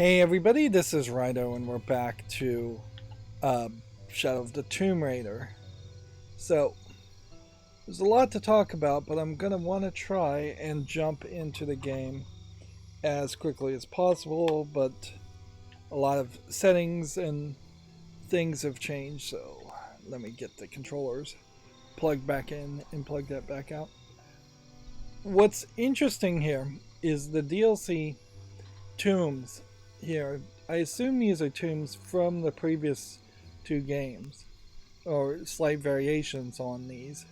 Hey everybody, this is Rydo and we're back to Shadow of the Tomb Raider. So, there's a lot to talk about, but I'm going to want to try and jump into the game as quickly as possible, but a lot of settings and things have changed, so let me get the controllers plugged back in and plug that back out. What's interesting here is the DLC tombs here. I assume these are tombs from the previous two games, or slight variations on these.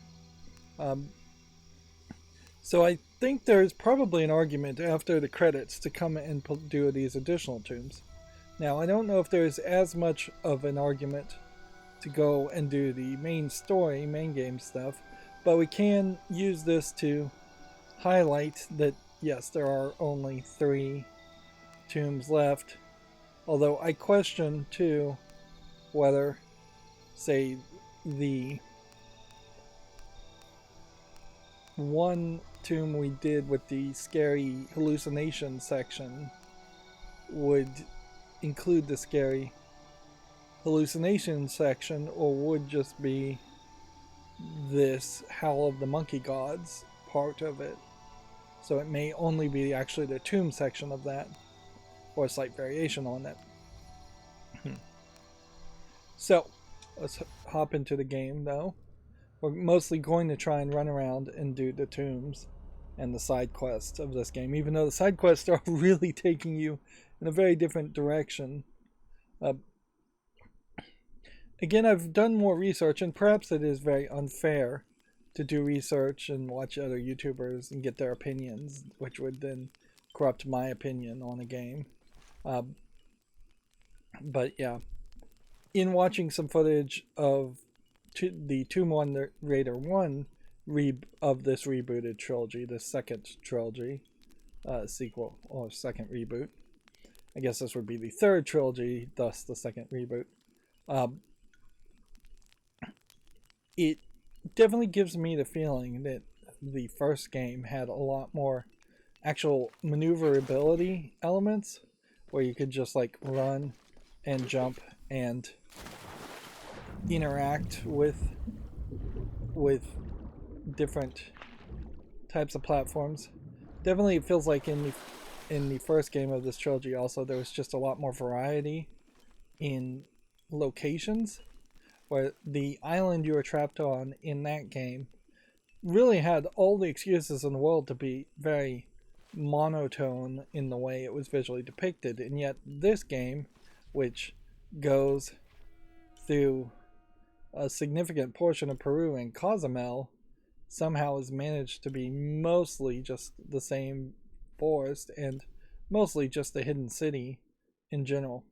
So I think there's probably an argument after the credits to come and do these additional tombs. Now I don't know if there's as much of an argument to go and do the main story, main game stuff, but we can use this to highlight that yes, there are only 3 tombs left, although I question too whether, say, the one tomb we did with the scary hallucination section would include the scary hallucination section, or would just be this Howl of the Monkey Gods part of it. So it may only be actually the tomb section of that, or a slight variation on it. So, let's hop into the game though. We're mostly going to try and run around and do the tombs and the side quests of this game, even though the side quests are really taking you in a very different direction. Again, I've done more research, and perhaps it is very unfair to do research and watch other YouTubers and get their opinions, which would then corrupt my opinion on a game. But yeah, in watching some footage of the Tomb Raider 1 of this rebooted trilogy, the second trilogy, sequel, or second reboot. I guess this would be the third trilogy, thus the second reboot. It definitely gives me the feeling that the first game had a lot more actual maneuverability elements, where you could just like run and jump and interact with different types of platforms. Definitely it feels like in the first game of this trilogy also there was just a lot more variety in locations, where the island you were trapped on in that game really had all the excuses in the world to be very monotone in the way it was visually depicted, and yet this game, which goes through a significant portion of Peru and Cozumel, somehow has managed to be mostly just the same forest and mostly just a hidden city in general.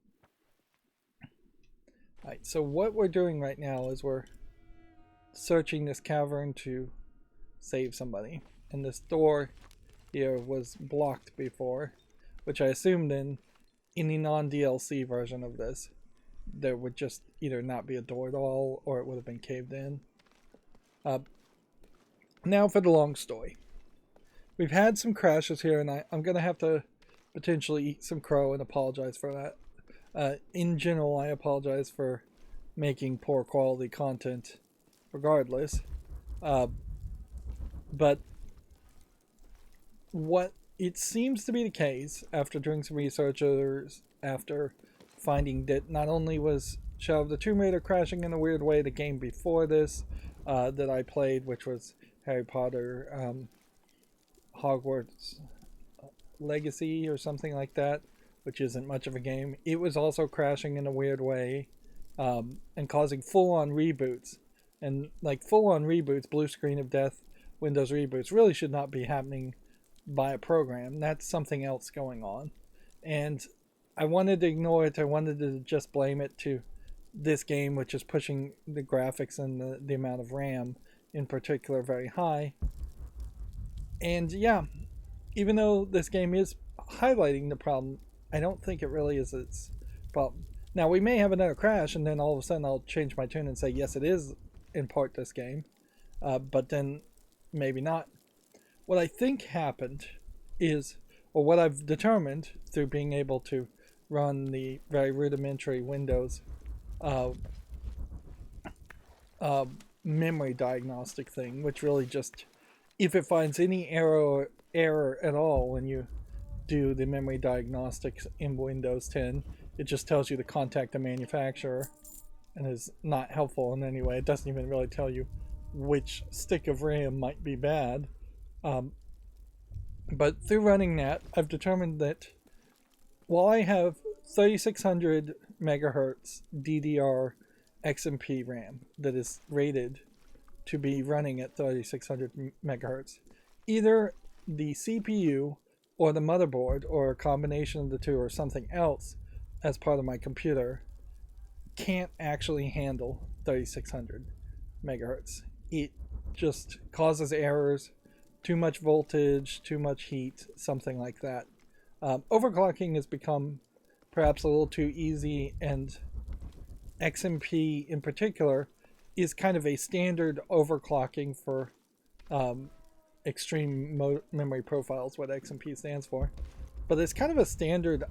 Alright, so what we're doing right now is we're searching this cavern to save somebody, and this door here was blocked before, which I assumed in the non-DLC version of this there would just either not be a door at all, or it would have been caved in. Now for the long story. We've had some crashes here, and I'm going to have to potentially eat some crow and apologize for that. In general, I apologize for making poor quality content regardless. But what it seems to be the case, after doing some research, after finding that not only was Shadow of the Tomb Raider crashing in a weird way the game before this that I played, which was Harry Potter Hogwarts Legacy or something like that, which isn't much of a game, it was also crashing in a weird way and causing full-on reboots. And like full-on reboots, blue screen of death, Windows reboots really should not be happening by a program. That's something else going on. And I wanted to ignore it. I wanted to just blame it to this game, which is pushing the graphics and the amount of RAM in particular very high. And yeah, even though this game is highlighting the problem, I don't think it really is its problem. Now, we may have another crash, and then all of a sudden I'll change my tune and say, yes, it is in part this game, but then maybe not. What I think happened is, or what I've determined through being able to run the very rudimentary Windows uh, uh, memory diagnostic thing, which really just, if it finds any error at all when you do the memory diagnostics in Windows 10, it just tells you to contact the manufacturer and is not helpful in any way. It doesn't even really tell you which stick of RAM might be bad. But through running that, I've determined that while I have 3600 megahertz DDR XMP RAM that is rated to be running at 3600 megahertz, either the CPU or the motherboard or a combination of the two or something else as part of my computer can't actually handle 3600 megahertz. It just causes errors, too much voltage, too much heat, something like that. Overclocking has become perhaps a little too easy, and XMP in particular is kind of a standard overclocking for extreme memory profiles, what XMP stands for. But it's kind of a standard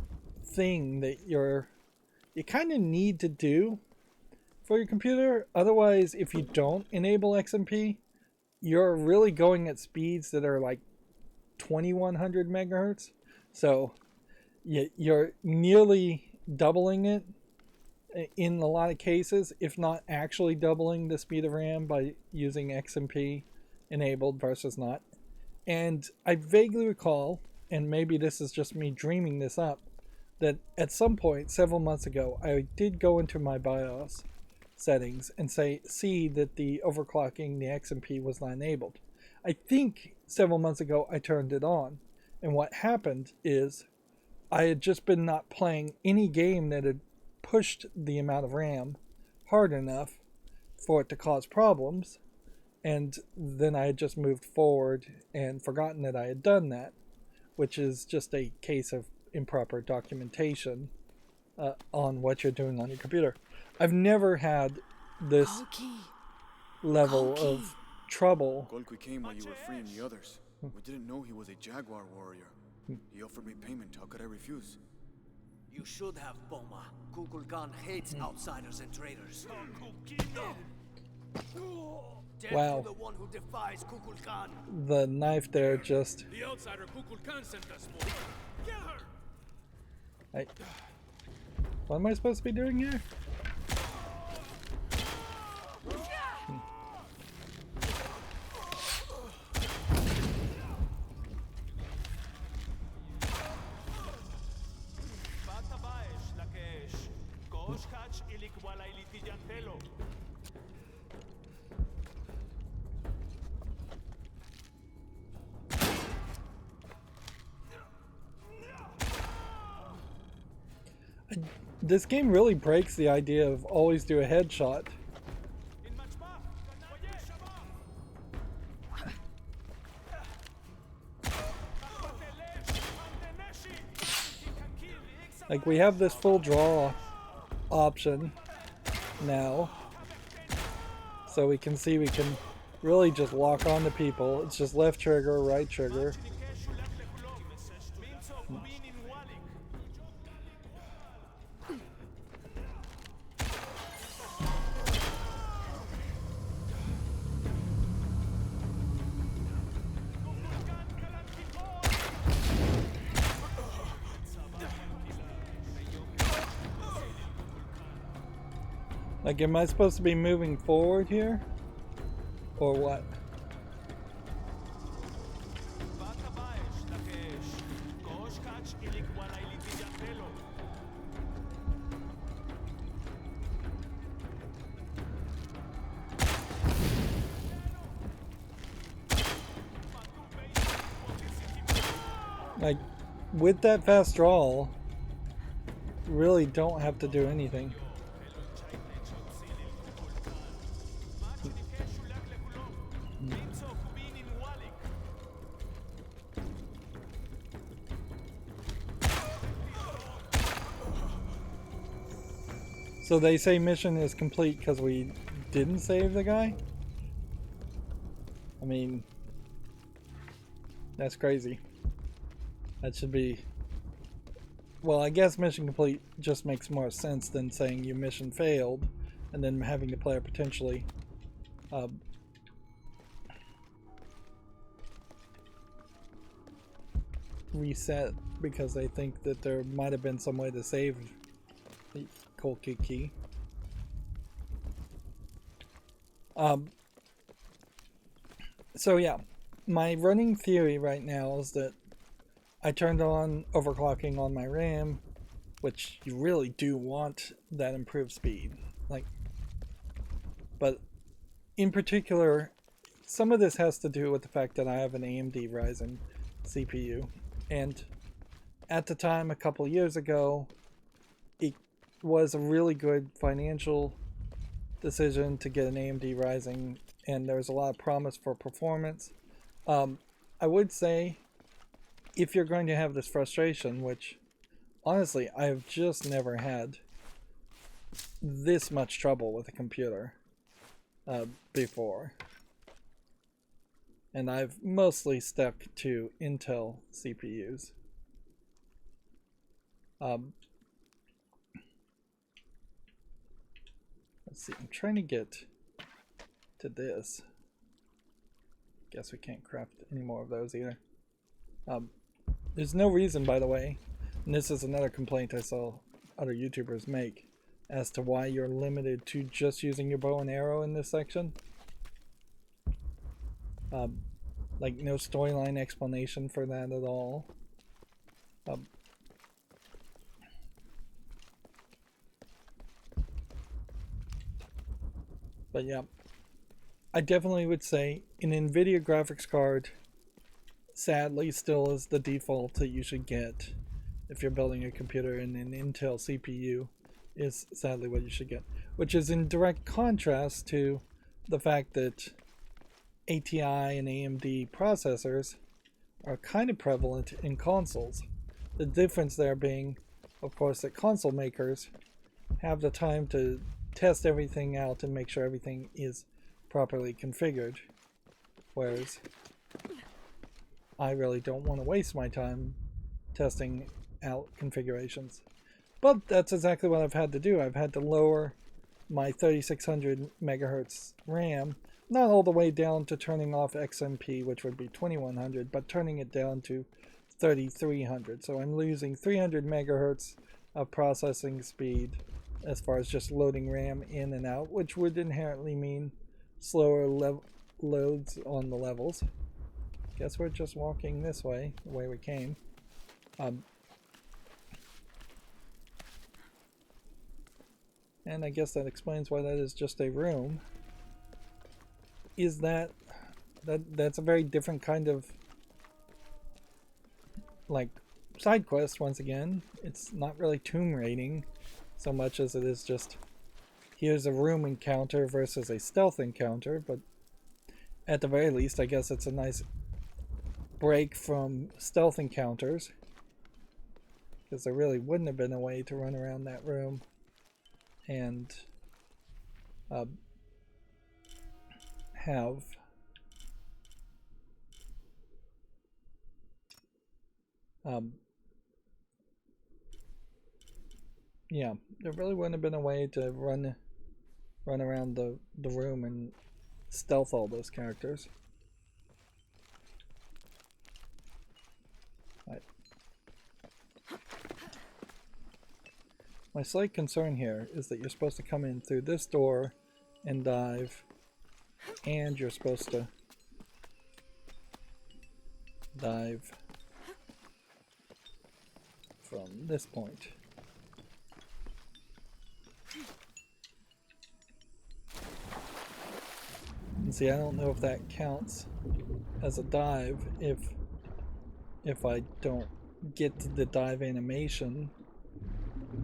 thing that you kind of need to do for your computer. Otherwise, if you don't enable XMP, you're really going at speeds that are like 2100 megahertz. So you're nearly doubling it in a lot of cases, if not actually doubling the speed of RAM by using XMP enabled versus not. And I vaguely recall, and maybe this is just me dreaming this up, that at some point several months ago I did go into my BIOS settings and see that the overclocking, the XMP, was not enabled. I think several months ago I turned it on, and what happened is I had just been not playing any game that had pushed the amount of RAM hard enough for it to cause problems, and then I had just moved forward and forgotten that I had done that, which is just a case of improper documentation on what you're doing on your computer. I've never had this level of trouble. Golki came while you were freeing the others. We didn't know he was a Jaguar warrior. He offered me payment. How could I refuse? You should have, Boma. Kukulkan hates outsiders and traitors. Wow. The one who defies Kukulkan. The knife there just... The outsider Kukulkan sent us for. Kill her! What am I supposed to be doing here? This game really breaks the idea of always do a headshot. Like, we have this full draw option now, so we can see we can really just lock on to people. It's just left trigger, right trigger. Like, am I supposed to be moving forward here? Or what? Like, with that fast draw, really don't have to do anything. So they say mission is complete because we didn't save the guy? I mean, that's crazy. That should be well, I guess mission complete just makes more sense than saying your mission failed and then having the player potentially reset because they think that there might have been some way to save the cold key. So yeah, my running theory right now is that I turned on overclocking on my RAM, which you really do want that improved speed. Like, but in particular, some of this has to do with the fact that I have an AMD Ryzen CPU, and at the time, a couple years ago, it was a really good financial decision to get an AMD Ryzen, and there was a lot of promise for performance. I would say, if you're going to have this frustration, which honestly I've just never had this much trouble with a computer before, and I've mostly stuck to Intel CPUs. Let's see, I'm trying to get to this. Guess we can't craft any more of those either. There's no reason, by the way, and this is another complaint I saw other YouTubers make, as to why you're limited to just using your bow and arrow in this section. Like, no storyline explanation for that at all. But yeah, I definitely would say an NVIDIA graphics card sadly still is the default that you should get if you're building a computer, and an Intel CPU is sadly what you should get, which is in direct contrast to the fact that ATI and AMD processors are kind of prevalent in consoles. The difference there being, of course, that console makers have the time to test everything out and make sure everything is properly configured, whereas I really don't want to waste my time testing out configurations. But that's exactly what I've had to do. I've had to lower my 3600 megahertz RAM, not all the way down to turning off XMP, which would be 2100, but turning it down to 3300. So I'm losing 300 megahertz of processing speed as far as just loading RAM in and out, which would inherently mean slower loads on the levels. Guess we're just walking this way, the way we came. And I guess that explains why that is just a room. Is that's a very different kind of, like, side quest once again. It's not really tomb raiding so much as it is just, here's a room encounter versus a stealth encounter, but at the very least I guess it's a nice break from stealth encounters, because there really wouldn't have been a way to run around that room and have yeah, there really wouldn't have been a way to run around the room and stealth all those characters. Right. My slight concern here is that you're supposed to come in through this door and dive, and you're supposed to dive from this point. And see, I don't know if that counts as a dive if I don't get to the dive animation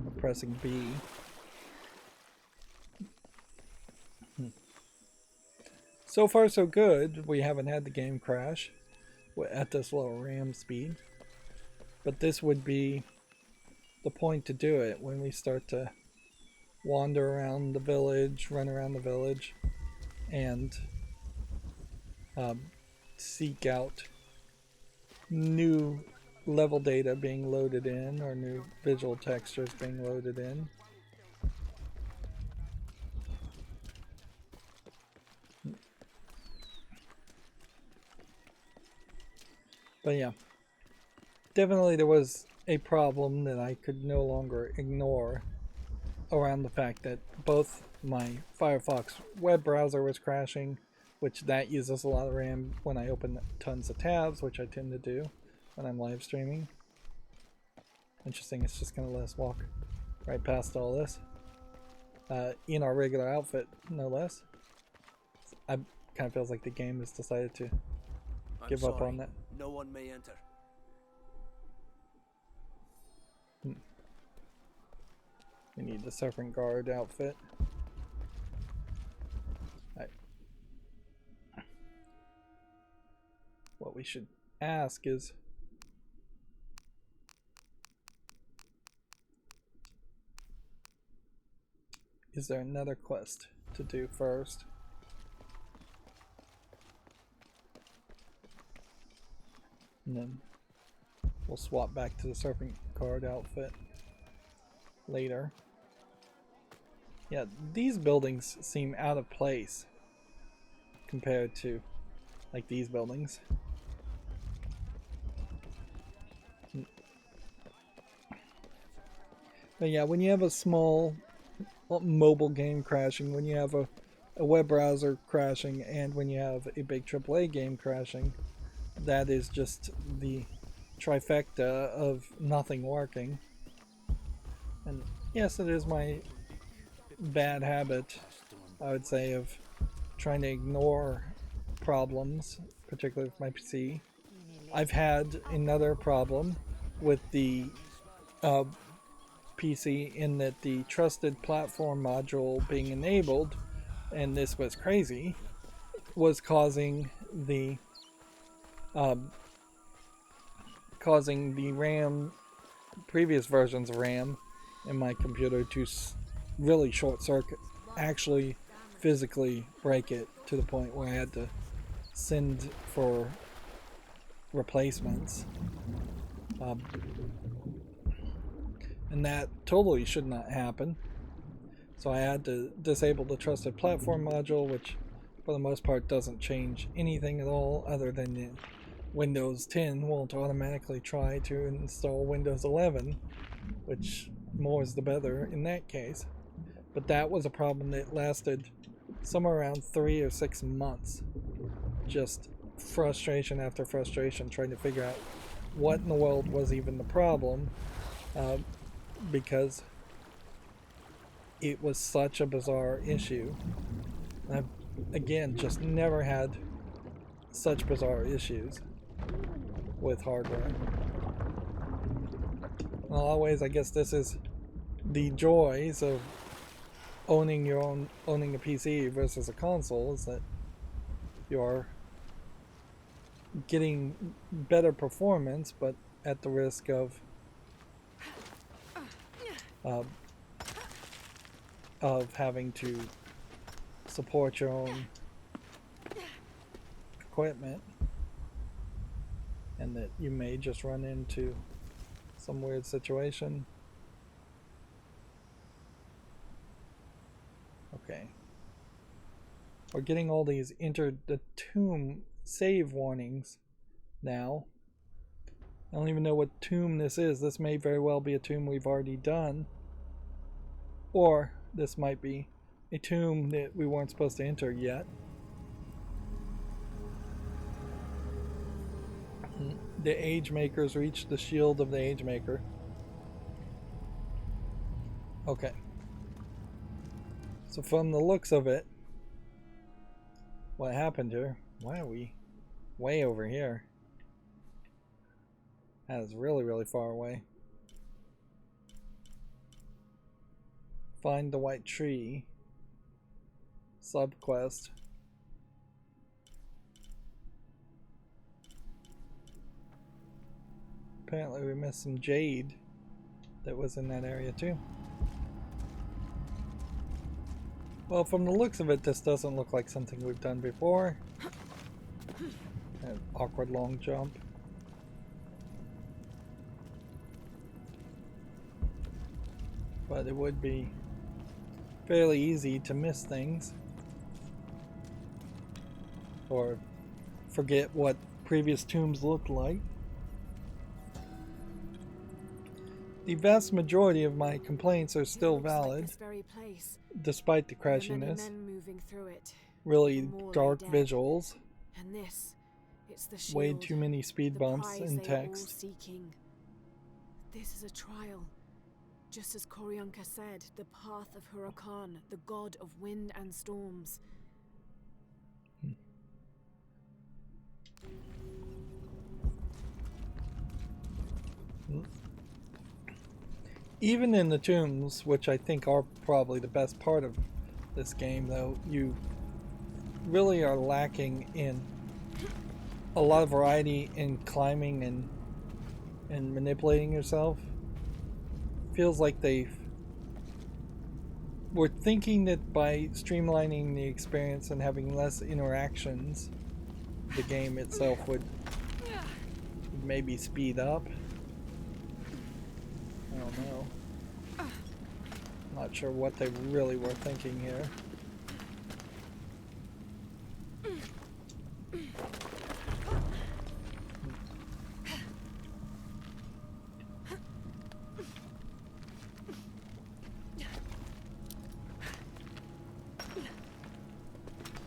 of pressing B. So far so good. We haven't had the game crash at this low RAM speed, but this would be the point to do it when we start to wander around the village, run around the village, and seek out new level data being loaded in or new visual textures being loaded in. But yeah, definitely there was a problem that I could no longer ignore around the fact that both my Firefox web browser was crashing, which that uses a lot of RAM when I open tons of tabs, which I tend to do when I'm live streaming. Interesting, it's just going to let us walk right past all this. In our regular outfit, no less. I kind of feels like the game has decided to give up on that. No one may enter. We need the Serpent Guard outfit. What we should ask is, there another quest to do first? And then we'll swap back to the Serpent Guard outfit later. Yeah, these buildings seem out of place compared to like these buildings. But yeah, when you have a small mobile game crashing, when you have a web browser crashing, and when you have a big AAA game crashing, that is just the trifecta of nothing working. And yes, it is my bad habit, I would say, of trying to ignore problems, particularly with my PC. I've had another problem with the PC in that the trusted platform module being enabled, and this was crazy, was causing the RAM, previous versions of RAM in my computer to really short circuit, actually physically break it to the point where I had to send for replacements. And that totally should not happen. So I had to disable the trusted platform module, which for the most part doesn't change anything at all other than the Windows 10 won't automatically try to install Windows 11, which more is the better in that case. But that was a problem that lasted somewhere around 3 or 6 months. Just frustration after frustration trying to figure out what in the world was even the problem, because it was such a bizarre issue. I've, again, just never had such bizarre issues with hardware. In a lot of ways, I guess this is the joys of owning a PC versus a console, is that you're getting better performance, but at the risk of having to support your own equipment, and that you may just run into some weird situation. Okay. We're getting all these enter the tomb save warnings now. I don't even know what tomb this is. This may very well be a tomb we've already done. Or this might be a tomb that we weren't supposed to enter yet. The Age Makers reached the shield of the Age Maker. Okay. So from the looks of it, what happened here? Why are we way over here? That is really, really far away. Find the white tree. Subquest. Apparently we missed some jade that was in that area too. Well, from the looks of it, this doesn't look like something we've done before. An awkward long jump. but it would be fairly easy to miss things or forget what previous tombs looked like. The vast majority of my complaints are still valid, this very place. despite the There are many crashiness, men moving through it. really More dark lay dead. visuals, And this, it's the shield, way too many speed the bumps prize and they are all text. seeking. This is a trial. Just as Koryanka said, the path of Hurakan, the god of wind and storms. Even in the tombs, which I think are probably the best part of this game, though, you really are lacking in a lot of variety in climbing and manipulating yourself. Feels like we're thinking that by streamlining the experience and having less interactions, the game itself would maybe speed up. I don't know. Not sure what they really were thinking here.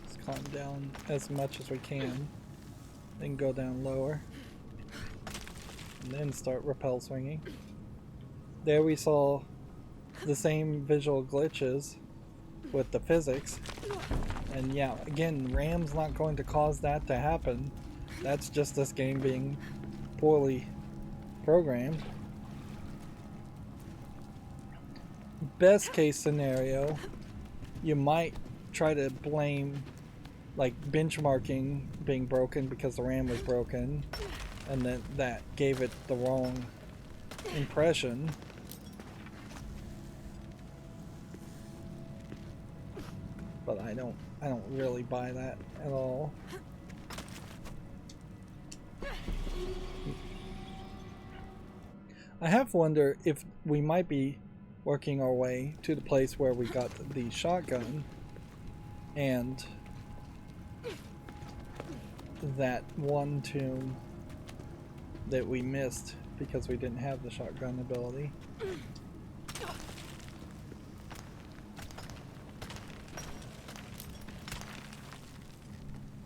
Let's climb down as much as we can, then go down lower, and then start rappel swinging. There we saw the same visual glitches with the physics, and yeah, again, RAM's not going to cause that to happen. That's just this game being poorly programmed. Best case scenario, you might try to blame like benchmarking being broken because the RAM was broken, and then that gave it the wrong impression. But I don't really buy that at all. I have wondered if we might be working our way to the place where we got the shotgun and that one tomb that we missed because we didn't have the shotgun ability.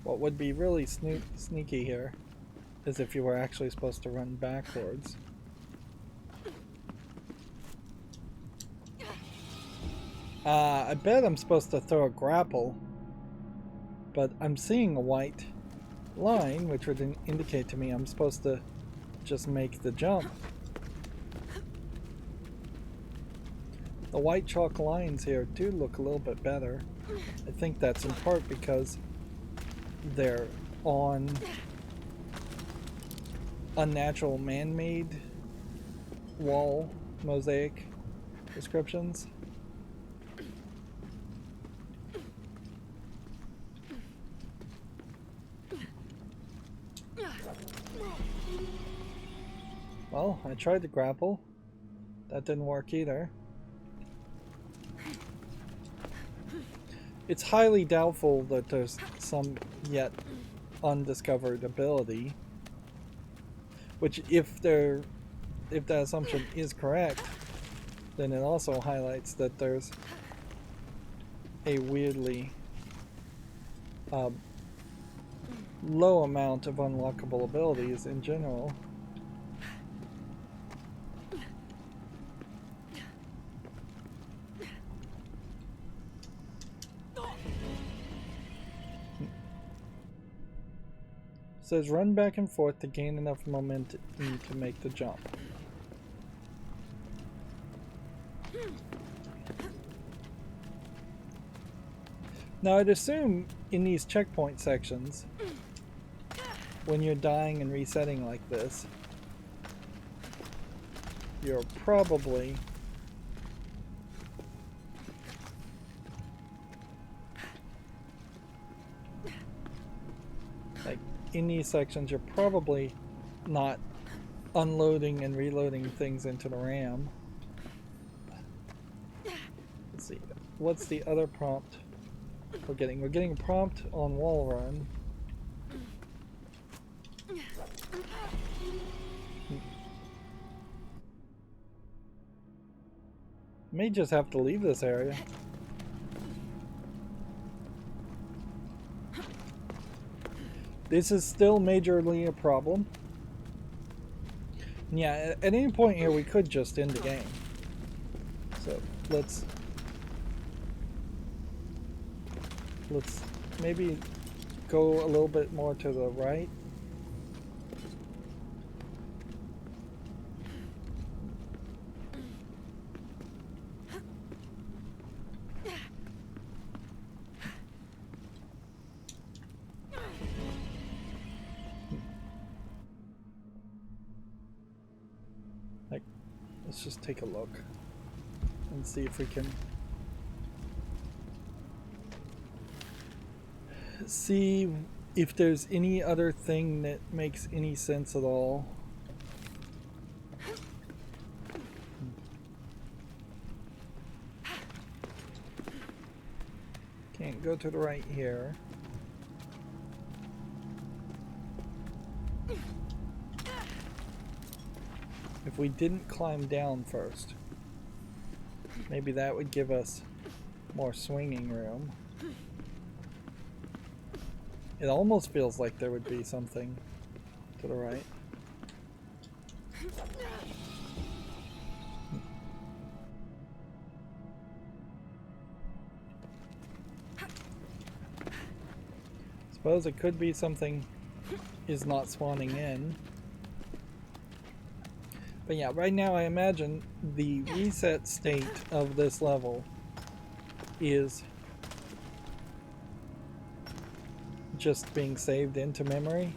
What would be really sneaky here is if you were actually supposed to run backwards. I bet I'm supposed to throw a grapple, but I'm seeing a white line, which would indicate to me I'm supposed to just make the jump. The white chalk lines here do look a little bit better. I think that's in part because they're on unnatural man-made wall mosaic descriptions. Well, I tried to grapple. That didn't work either. It's highly doubtful that there's some yet undiscovered ability, which if that assumption is correct, then it also highlights that there's a weirdly low amount of unlockable abilities in general. It says run back and forth to gain enough momentum to make the jump. Now I'd assume in these checkpoint sections, when you're dying and resetting like this, you're probably in these sections, you're probably not unloading and reloading things into the RAM. see. What's the other prompt we're getting? We're getting a prompt on wall run. May just have to leave this area. This is still majorly a problem. Yeah, at any point here we could just end the game. So let's maybe go a little bit more to the right. Let's just take a look and see if we can see if there's any other thing that makes any sense at all. Can't go to the right here. If we didn't climb down first, maybe that would give us more swinging room. It almost feels like there would be something to the right. Suppose it could be something is not spawning in. But yeah, right now I imagine the reset state of this level is just being saved into memory,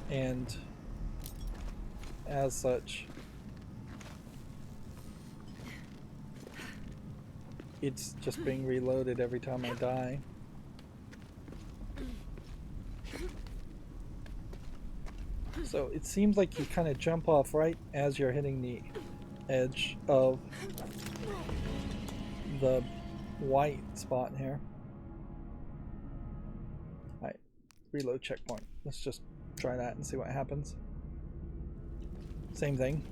and as such it's just being reloaded every time I die. So it seems like you kind of jump off right as you're hitting the edge of the white spot here. Alright, reload checkpoint. Let's just try that and see what happens. Same thing.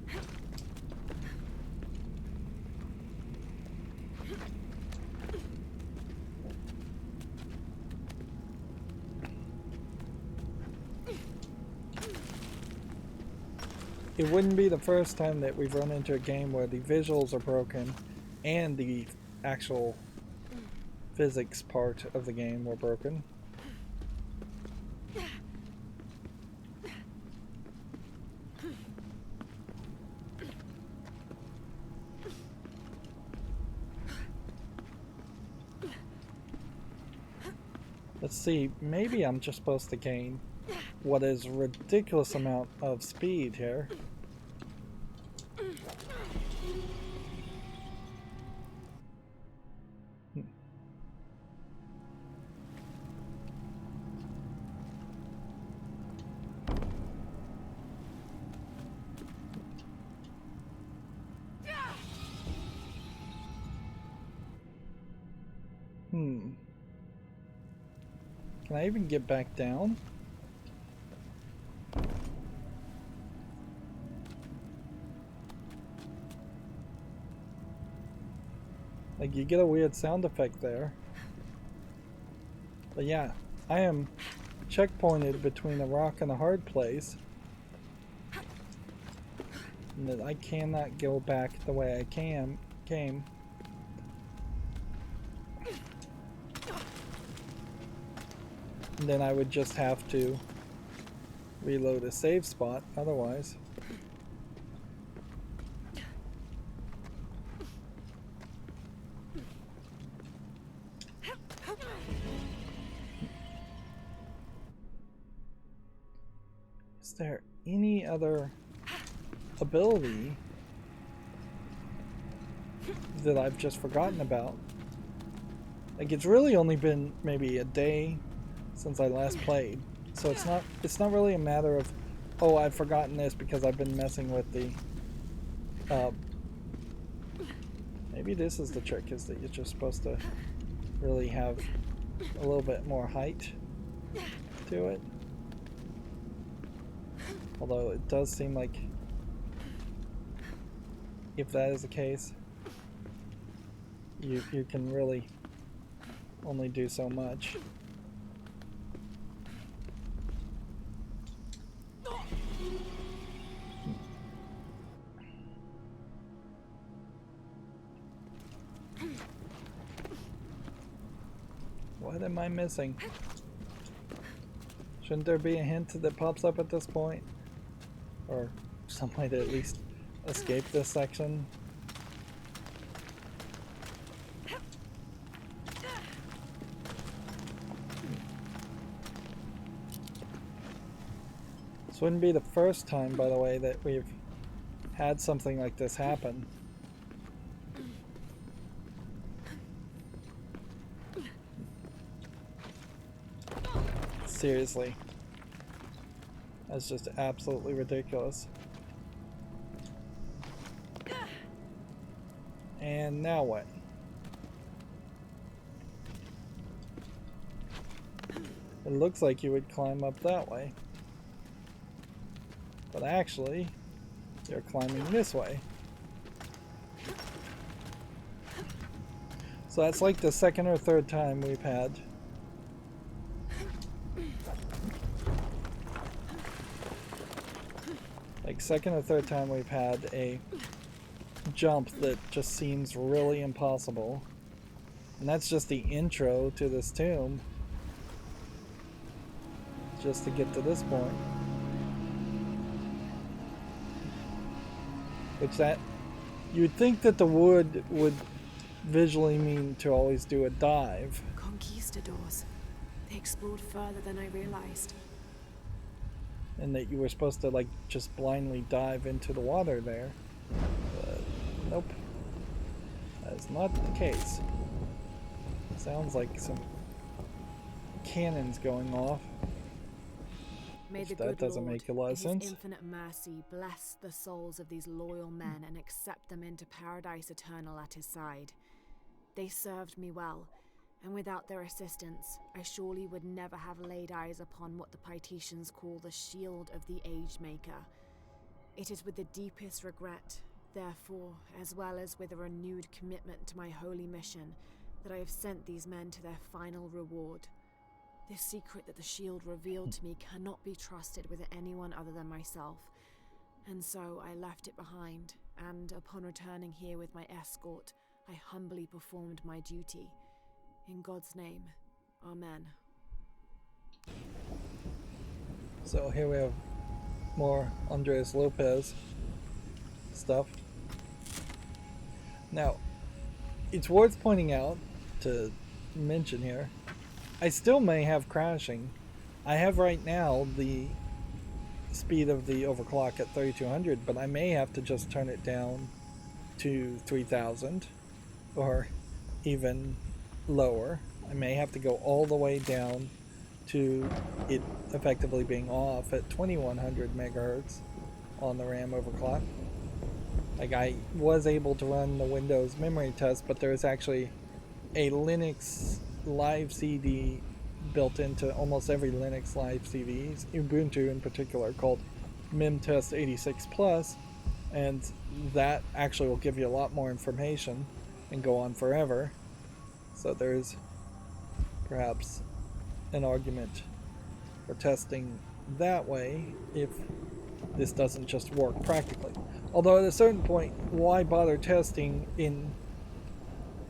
It wouldn't be the first time that we've run into a game where the visuals are broken and the actual physics part of the game were broken. Let's see, maybe I'm just supposed to gain what is a ridiculous amount of speed here. Can I even get back down? Like, you get a weird sound effect there. But yeah, I am checkpointed between a rock and a hard place. And that I cannot go back the way I came. And then I would just have to reload a save spot otherwise. Is there any other ability that I've just forgotten about? Like, it's really only been maybe a day since I last played, so it's not really a matter of, oh, I've forgotten this because I've been messing with the maybe Maybe this is the trick, is that you're just supposed to really have a little bit more height to it. Although it does seem like if that is the case, you can really only do so much. What am I missing? Shouldn't there be a hint that pops up at this point? Or some way to at least escape this section? This wouldn't be the first time, by the way, that we've had something like this happen. Seriously. That's just absolutely ridiculous. And now what? It looks like you would climb up that way. But actually, you're climbing this way. So that's like the second or third time we've had second or third time we've had a jump that just seems really impossible. And that's just the intro to this tomb. Just to get to this point. Which that, you'd think that the wood would visually mean to always do a dive. Conquistadors. They explored further than I realized. And that you were supposed to like just blindly dive into the water there. But nope. That is not the case. Sounds like some cannons going off. May the That good doesn't Lord, make a lot of in sense. His infinite mercy, bless the souls of these loyal men and accept them into paradise eternal at his side. They served me well, and without their assistance, I surely would never have laid eyes upon what the Pythetians call the shield of the Age Maker. It is with the deepest regret, therefore, as well as with a renewed commitment to my holy mission, that I have sent these men to their final reward. This secret that the shield revealed to me cannot be trusted with anyone other than myself, and so I left it behind, and upon returning here with my escort, I humbly performed my duty. In God's name, Amen. So here we have more Andres Lopez stuff. Now, it's worth pointing out, to mention here, I still may have crashing. I have right now the speed of the overclock at 3200, but I may have to just turn it down to 3000 or even lower. I may have to go all the way down to it effectively being off at 2100 megahertz on the RAM overclock. Like, I was able to run the Windows memory test, but there is actually a Linux live CD built into almost every Linux live CD, Ubuntu in particular, called MemTest 86 Plus, and that actually will give you a lot more information and go on forever. So there's perhaps an argument for testing that way if this doesn't just work practically. Although at a certain point, why bother testing in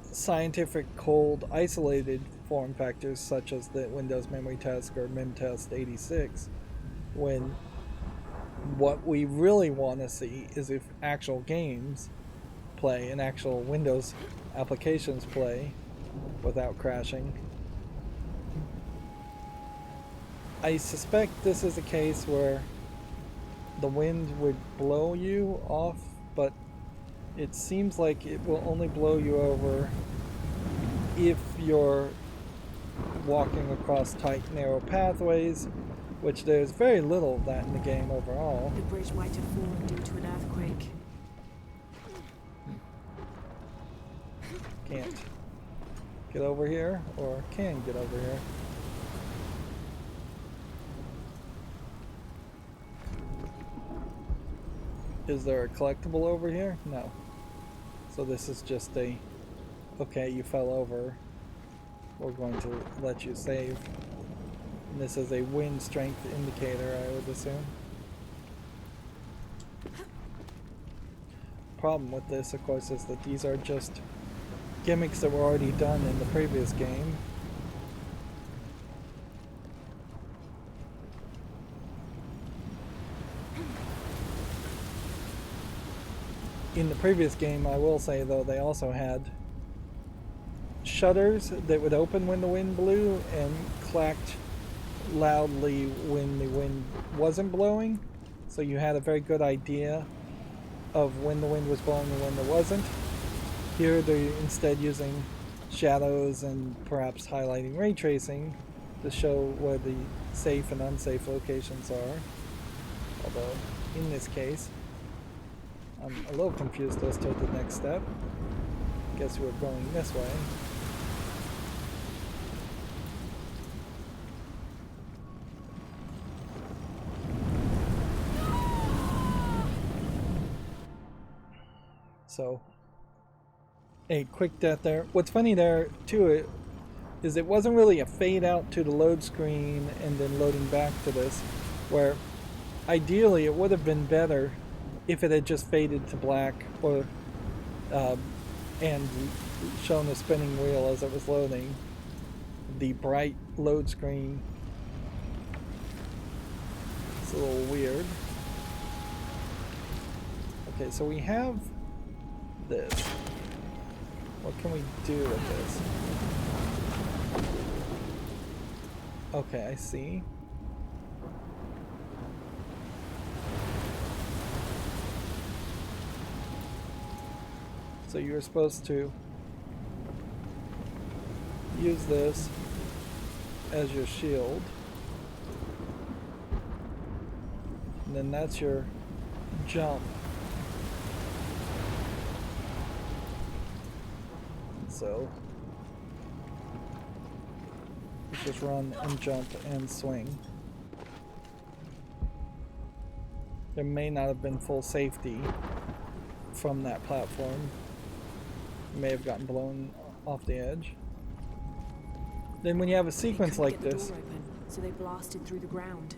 scientific, cold, isolated form factors such as the Windows Memory Test or MemTest 86 when what we really want to see is if actual games play and actual Windows applications play without crashing. I suspect this is a case where the wind would blow you off, but it seems like it will only blow you over if you're walking across tight, narrow pathways, which there's very little of that in the game overall. The bridge might have fallen due to an earthquake. can't get over here, or can get over here. Is there a collectible over here? No. So this is just a, okay, you fell over. We're going to let you save. And this is a wind strength indicator, I would assume. Problem with this, of course, is that these are just gimmicks that were already done in the previous game. In the previous game, I will say though, they also had shutters that would open when the wind blew and clacked loudly when the wind wasn't blowing. So you had a very good idea of when the wind was blowing and when there wasn't. Here they're instead using shadows and perhaps highlighting ray tracing to show where the safe and unsafe locations are. Although in this case, I'm a little confused as to the next step. Guess we're going this way. So, a quick death there. What's funny there, too, is it wasn't really a fade out to the load screen and then loading back to this, where ideally it would have been better if it had just faded to black or and shown the spinning wheel as it was loading. The bright load screen. It's a little weird. Okay, so we have this. What can we do with this? Okay, I see. So you're supposed to use this as your shield. And then that's your jump. So you just run and jump and swing. There may not have been full safety from that platform. You may have gotten blown off the edge. Then when you have a sequence like this, so they blasted through the ground.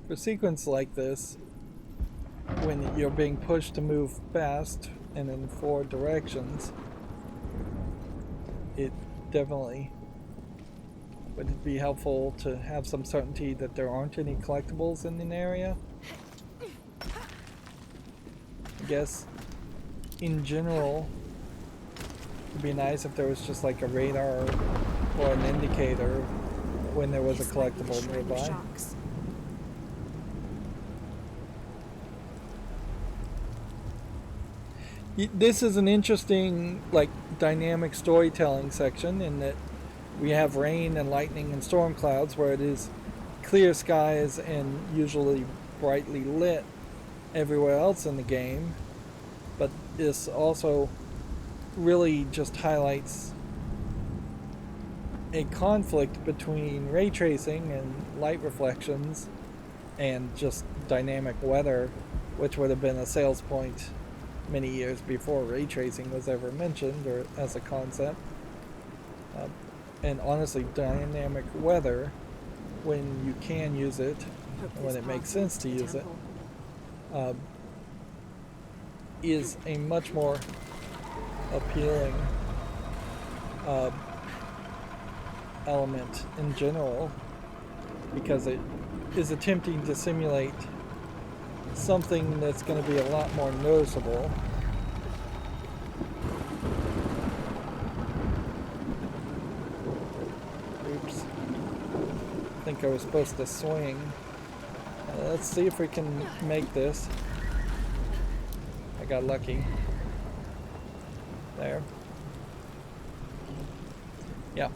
For a sequence like this, when you're being pushed to move fast and in 4 directions, it definitely would be helpful to have some certainty that there aren't any collectibles in an area. I guess in general it'd be nice if there was just like a radar or an indicator when there was a collectible nearby. This is an interesting, like, dynamic storytelling section in that we have rain and lightning and storm clouds where it is clear skies and usually brightly lit everywhere else in the game, but this also really just highlights a conflict between ray tracing and light reflections and just dynamic weather, which would have been a sales point many years before ray tracing was ever mentioned or as a concept. And honestly, dynamic weather, when you can use it, when it makes sense to use it, is a much more appealing element in general, because it is attempting to simulate something that's going to be a lot more noticeable. Oops. I think I was supposed to swing. Let's see if we can make this. I got lucky. There. Yeah.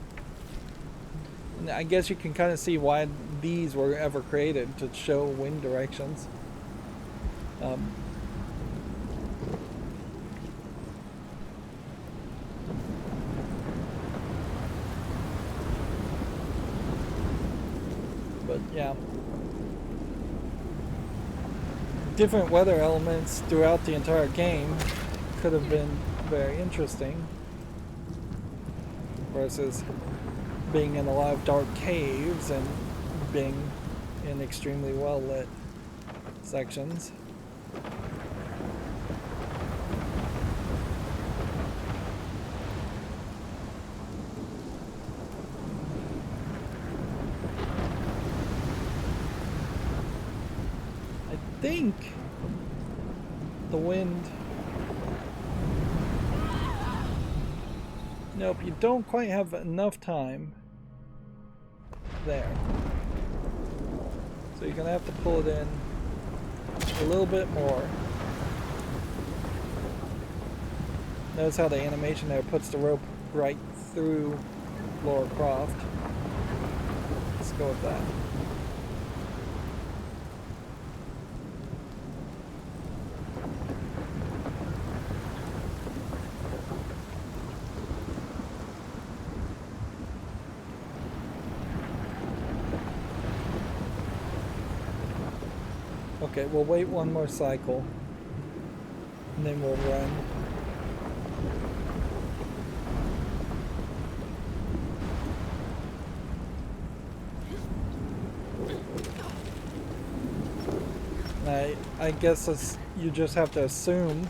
And I guess you can kind of see why these were ever created, to show wind directions. But yeah. Different weather elements throughout the entire game could have been very interesting versus being in a lot of dark caves and being in extremely well lit sections. I think the wind. Nope, you don't quite have enough time there. So you're gonna have to pull it in a little bit more. Notice how the animation there puts the rope right through Lara Croft. Let's go with that. Okay, we'll wait one more cycle, and then we'll run. I guess you just have to assume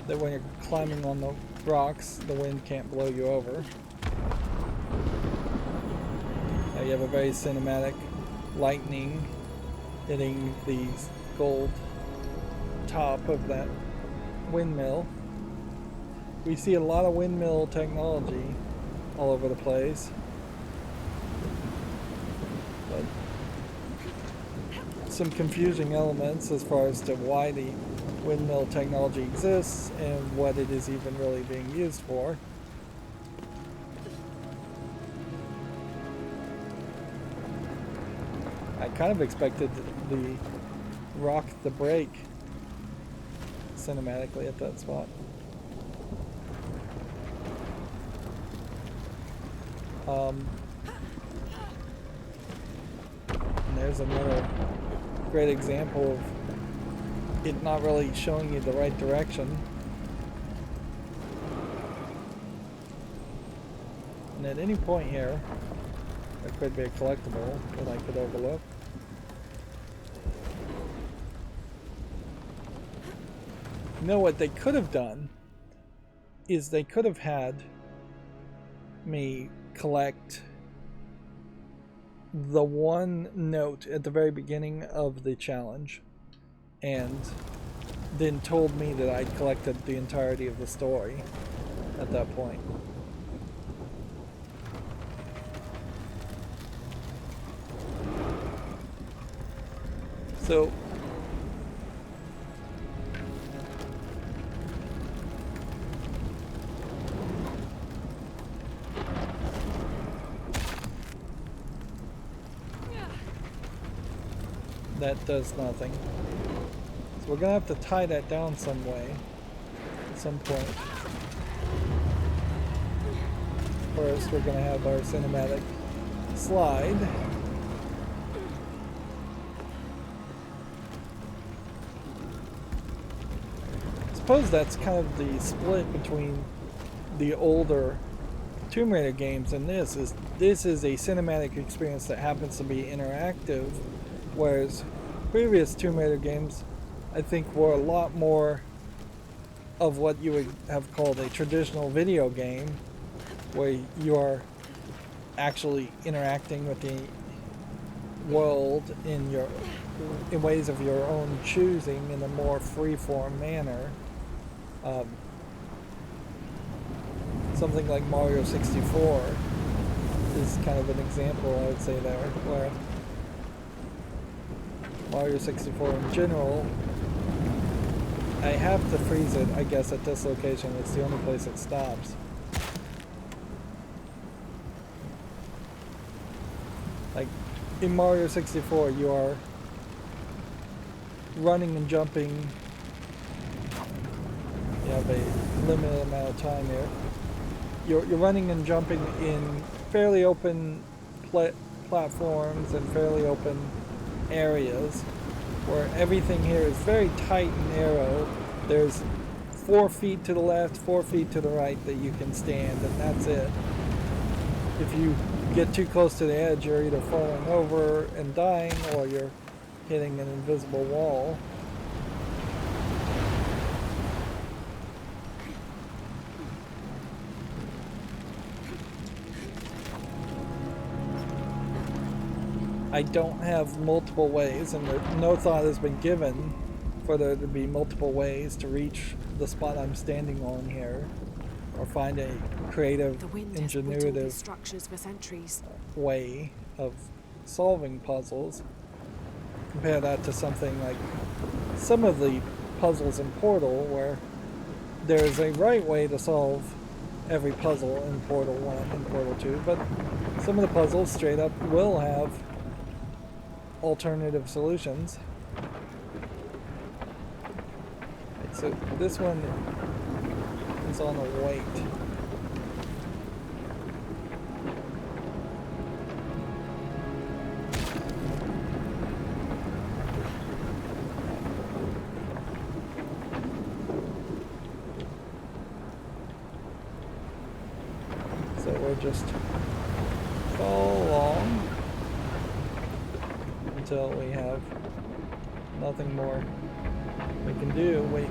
that when you're climbing on the rocks, the wind can't blow you over. Now you have a very cinematic lightning hitting the gold top of that windmill. We see a lot of windmill technology all over the place, but some confusing elements as far as to why the windmill technology exists and what it is even really being used for. I kind of expected the rock the brake cinematically at that spot. And there's another great example of it not really showing you the right direction. And at any point here, there could be a collectible that I could overlook. You know what they could have done is they could have had me collect the one note at the very beginning of the challenge and then told me that I'd collected the entirety of the story at that point. So that does nothing. So we're gonna have to tie that down some way at some point. First, we're gonna have our cinematic slide. I suppose that's kind of the split between the older Tomb Raider games and this is a cinematic experience that happens to be interactive, whereas previous Tomb Raider games I think were a lot more of what you would have called a traditional video game, where you're actually interacting with the world in ways of your own choosing in a more free-form manner. Something like Mario 64 is kind of an example, I would say, there, where Mario 64 in general, I have to freeze it, I guess, at this location. It's the only place it stops. Like, in Mario 64, you are running and jumping. You have a limited amount of time here. You're running and jumping in fairly open platforms and fairly open areas where everything here is very tight and narrow. There's 4 feet to the left, 4 feet to the right that you can stand, and that's it. If you get too close to the edge, you're either falling over and dying, or you're hitting an invisible wall. I don't have multiple ways, and no thought has been given for there to be multiple ways to reach the spot I'm standing on here, or find a creative, ingenuitive structures for centuries. way of solving puzzles. Compare that to something like some of the puzzles in Portal, where there's a right way to solve every puzzle in Portal 1 and Portal 2, but some of the puzzles straight up will have alternative solutions. Right, so this one is on a wait. So we'll just follow along until we have nothing more we can do. Wait.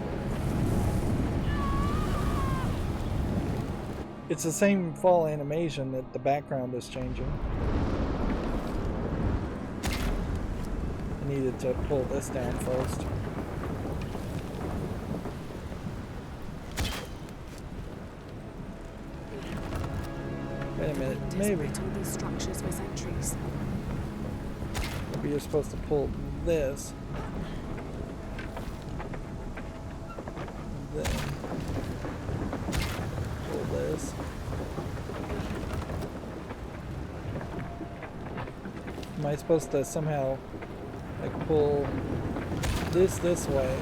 It's the same fall animation that the background is changing. I needed to pull this down first. Wait a minute, maybe. These structures for centuries. Maybe you're supposed to pull this. Then pull this. Am I supposed to somehow like pull this way?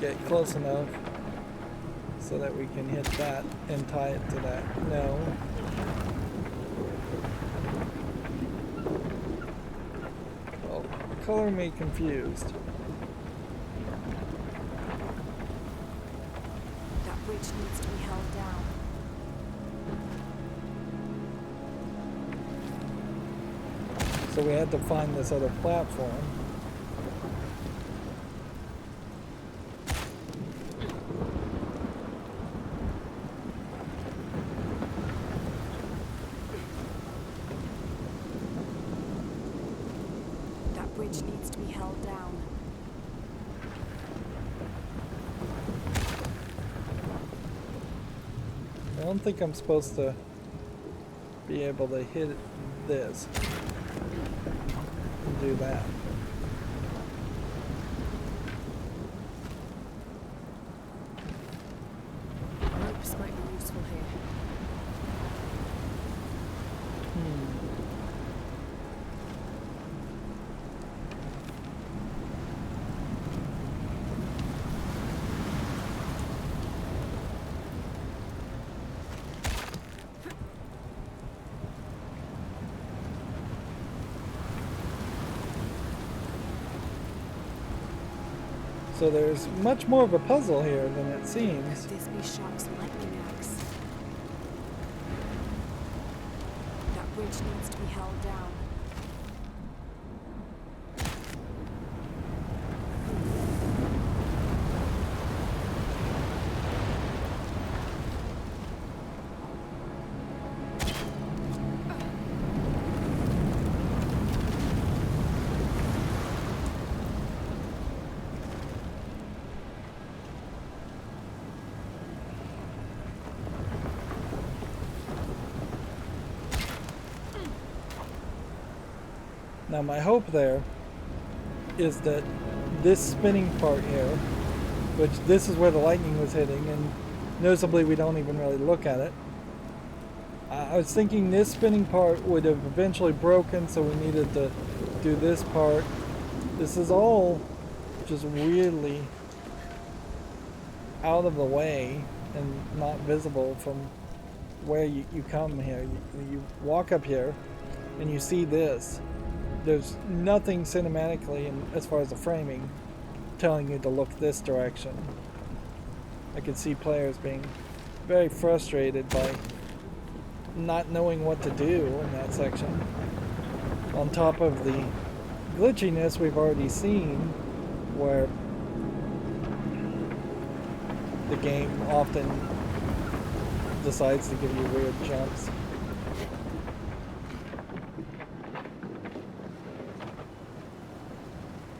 Get close enough so that we can hit that and tie it to that? No. Well, color me confused. That bridge needs to be held down. So we had to find this other platform. That bridge needs to be held down. I don't think I'm supposed to be able to hit this and do that. Ropes might be useful here. So there's much more of a puzzle here than it seems. This be Shark's lightning axe. That bridge needs to be held down. Now my hope there is that this spinning part here, which this is where the lightning was hitting, and noticeably we don't even really look at it. I was thinking this spinning part would have eventually broken, so we needed to do this part. This is all just weirdly out of the way and not visible from where you come here. You walk up here and you see this. There's nothing cinematically, as far as the framing, telling you to look this direction. I could see players being very frustrated by not knowing what to do in that section. On top of the glitchiness we've already seen, where the game often decides to give you weird jumps.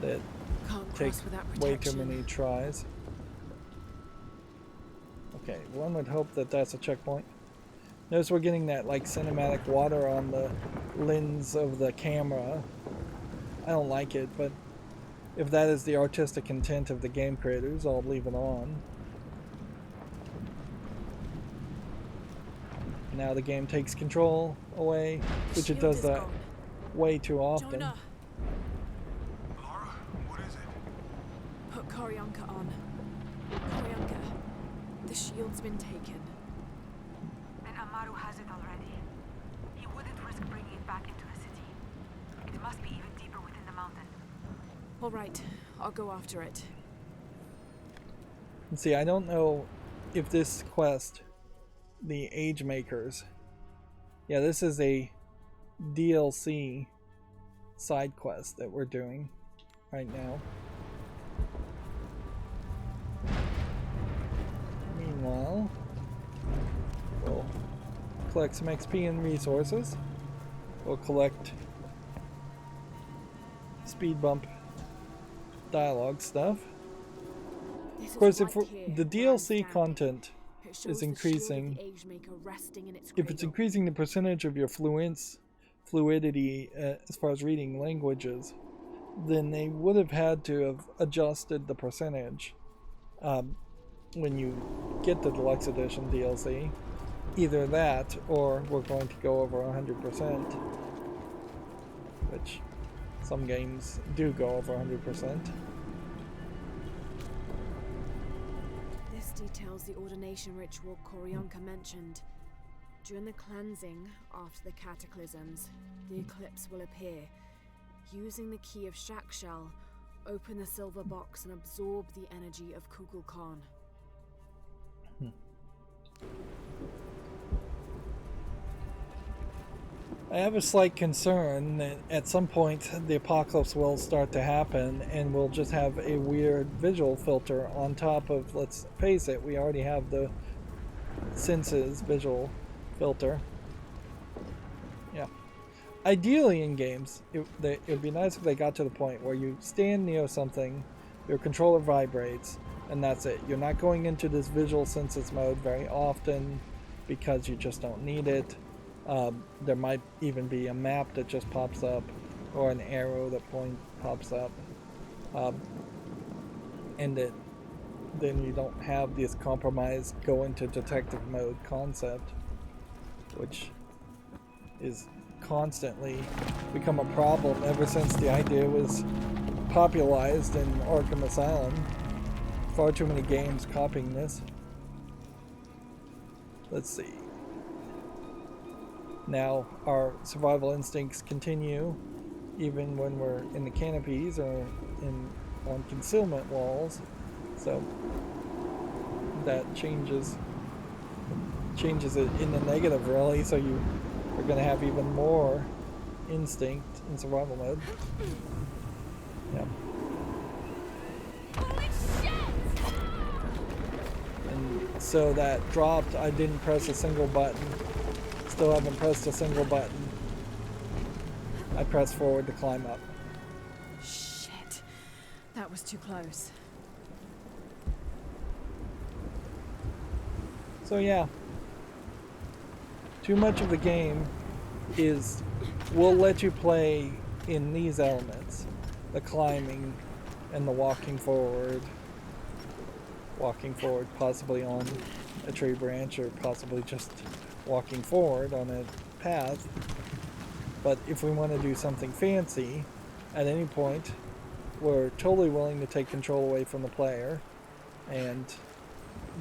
That take way too many tries. Okay, one would hope that that's a checkpoint. Notice we're getting that like cinematic water on the lens of the camera. I don't like it, but if that is the artistic intent of the game creators, I'll leave it on. Now the game takes control away, which it does that way too often. Jonah. Lara, what is it? Put Koryanka on. Koryanka, the shield's been taken. And Amaru has it already. He wouldn't risk bringing it back into the city. It must be even deeper within the mountain. All right, I'll go after it. And see, I don't know if this quest, the Age Makers, yeah, this is a DLC side quest that we're doing right now. Meanwhile, we'll collect some XP and resources. We'll collect speed bump dialogue stuff. Of course, if the DLC content is increasing, if it's increasing the percentage of your fluidity as far as reading languages, then they would have had to have adjusted the percentage when you get the Deluxe Edition DLC. Either that, or we're going to go over 100%, which some games do go over 100%. This details the ordination ritual Koryanka mentioned. During the cleansing, after the cataclysms, the eclipse will appear. Using the key of Shakshal, open the silver box and absorb the energy of Kukulkan. I have a slight concern that at some point the apocalypse will start to happen and we'll just have a weird visual filter on top of, let's face it, we already have the senses visual filter. Yeah. Ideally in games, it would be nice if they got to the point where you stand near something, your controller vibrates, and that's it. You're not going into this visual senses mode very often because you just don't need it. There might even be a map that just pops up or an arrow that pops up, and then you don't have this compromised go into detective mode concept, which is constantly become a problem ever since the idea was popularized in Arkham Asylum. Far too many games copying this. Let's see. Now our survival instincts continue even when we're in the canopies or on concealment walls, so that changes it in the negative really, so you are going to have even more instinct in survival mode. Yeah. Holy shit! And so that dropped, I didn't press a single button. Still haven't pressed a single button. I pressed forward to climb up. Shit. That was too close. So yeah. Too much of the game is we'll let you play in these elements. The climbing and the walking forward. Walking forward possibly on a tree branch or possibly just walking forward on a path. But if we want to do something fancy at any point, we're totally willing to take control away from the player and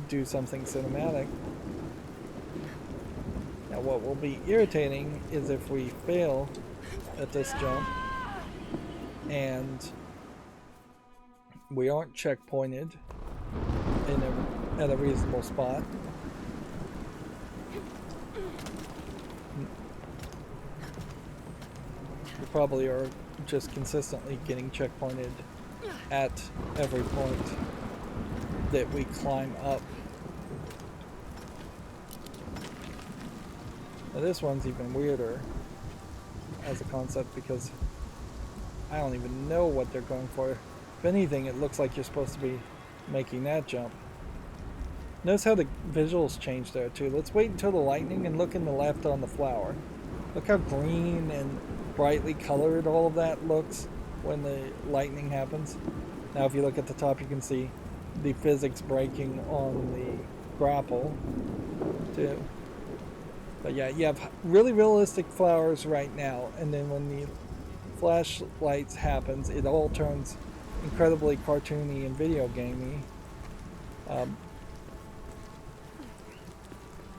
do something cinematic. Now what will be irritating is if we fail at this jump and we aren't checkpointed at a reasonable spot. We probably are just consistently getting checkpointed at every point that we climb up. Now this one's even weirder as a concept because I don't even know what they're going for. If anything, it looks like you're supposed to be making that jump. Notice how the visuals change there too. Let's wait until the lightning and look in the left on the flower. Look how green and brightly colored all of that looks when the lightning happens. Now if you look at the top, you can see the physics breaking on the grapple too. But yeah, you have really realistic flowers right now, and then when the flashlights happens, it all turns incredibly cartoony and video gamey.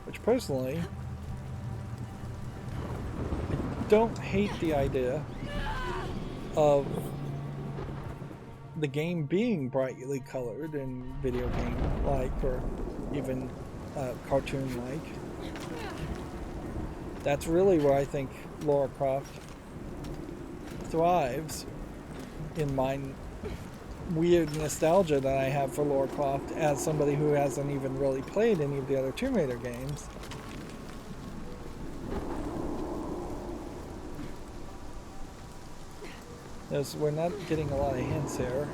Which personally, I don't hate the idea of the game being brightly colored and video game-like, or even cartoon-like. That's really where I think Lara Croft thrives in my weird nostalgia that I have for Lara Croft as somebody who hasn't even really played any of the other Tomb Raider games. As we're not getting a lot of hints here.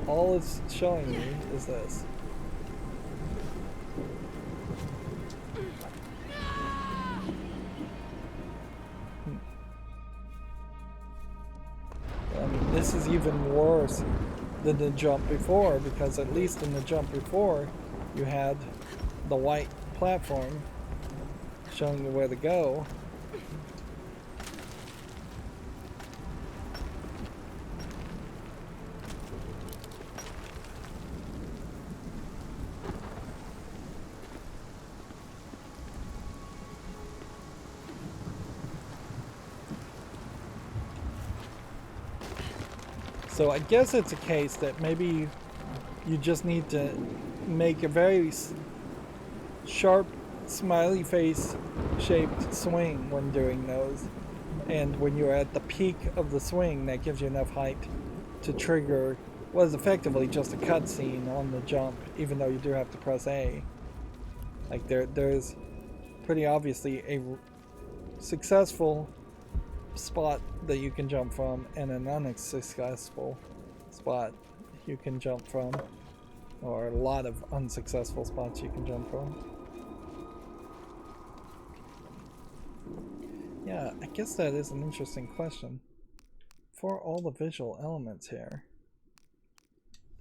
All it's showing me is this. I mean, this is even worse than the jump before, because at least in the jump before, you had the white platform showing you where to go. So I guess it's a case that maybe you just need to make a very sharp smiley face shaped swing when doing those, and when you're at the peak of the swing, that gives you enough height to trigger what is effectively just a cutscene on the jump, even though you do have to press A. Like there's pretty obviously a successful spot that you can jump from and an unsuccessful spot you can jump from, or a lot of unsuccessful spots you can jump from. Yeah, I guess that is an interesting question. For all the visual elements here,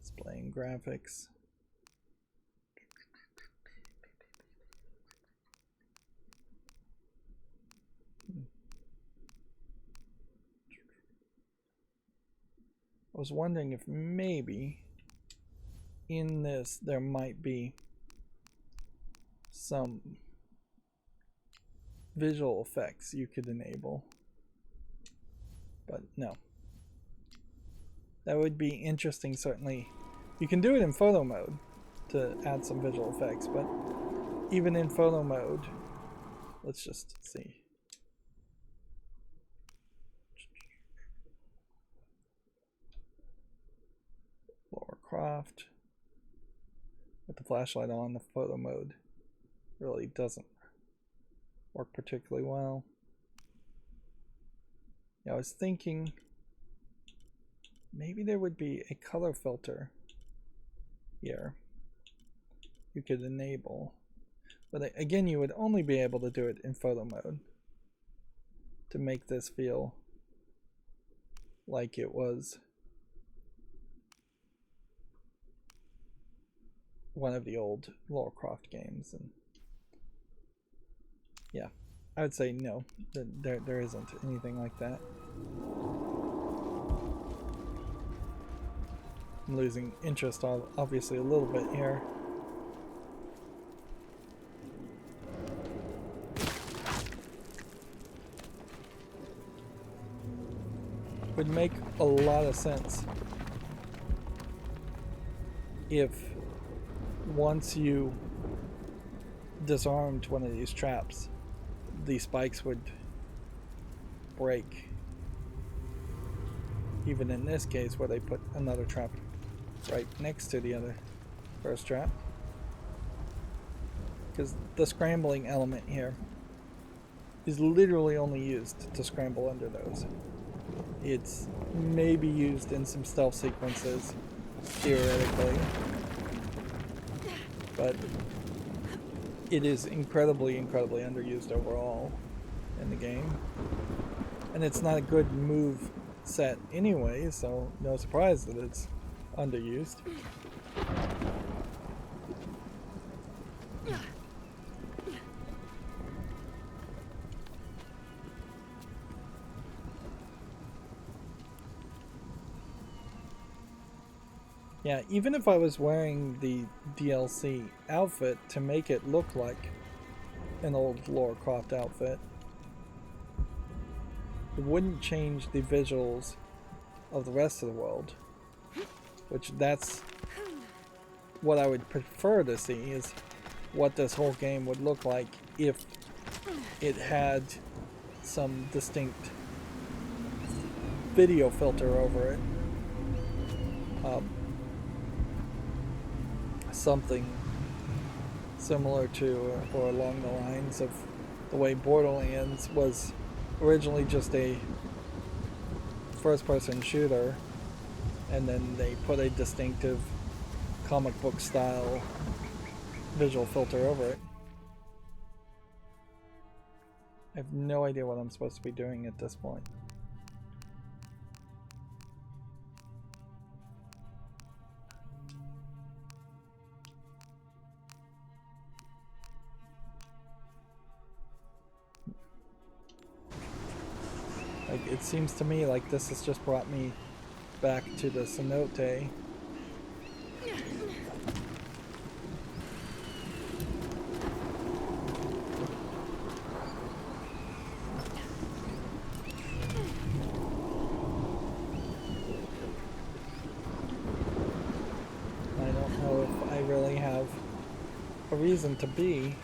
displaying graphics. I was wondering if maybe in this there might be some visual effects you could enable, but no. That would be interesting, certainly. You can do it in photo mode to add some visual effects, but even in photo mode, let's just see. Lara Croft with the flashlight on, the photo mode really doesn't work particularly well. Yeah, I was thinking maybe there would be a color filter here you could enable, but again, you would only be able to do it in photo mode to make this feel like it was one of the old Lara Croft games. And yeah, I would say no, there isn't anything like that. I'm losing interest obviously a little bit here. Would make a lot of sense if once you disarmed one of these traps, these spikes would break. Even in this case where they put another trap right next to the other first trap. Because the scrambling element here is literally only used to scramble under those. It's maybe used in some stealth sequences, theoretically, but it is incredibly underused overall in the game. And it's not a good move set anyway, so no surprise that it's underused. Yeah, even if I was wearing the DLC outfit to make it look like an old Lara Croft outfit, it wouldn't change the visuals of the rest of the world, which that's what I would prefer to see, is what this whole game would look like if it had some distinct video filter over it. Something similar to or along the lines of the way Borderlands was originally just a first-person shooter, and then they put a distinctive comic book style visual filter over it. I have no idea what I'm supposed to be doing at this point. Like, it seems to me like this has just brought me back to the cenote. I don't know if I really have a reason to be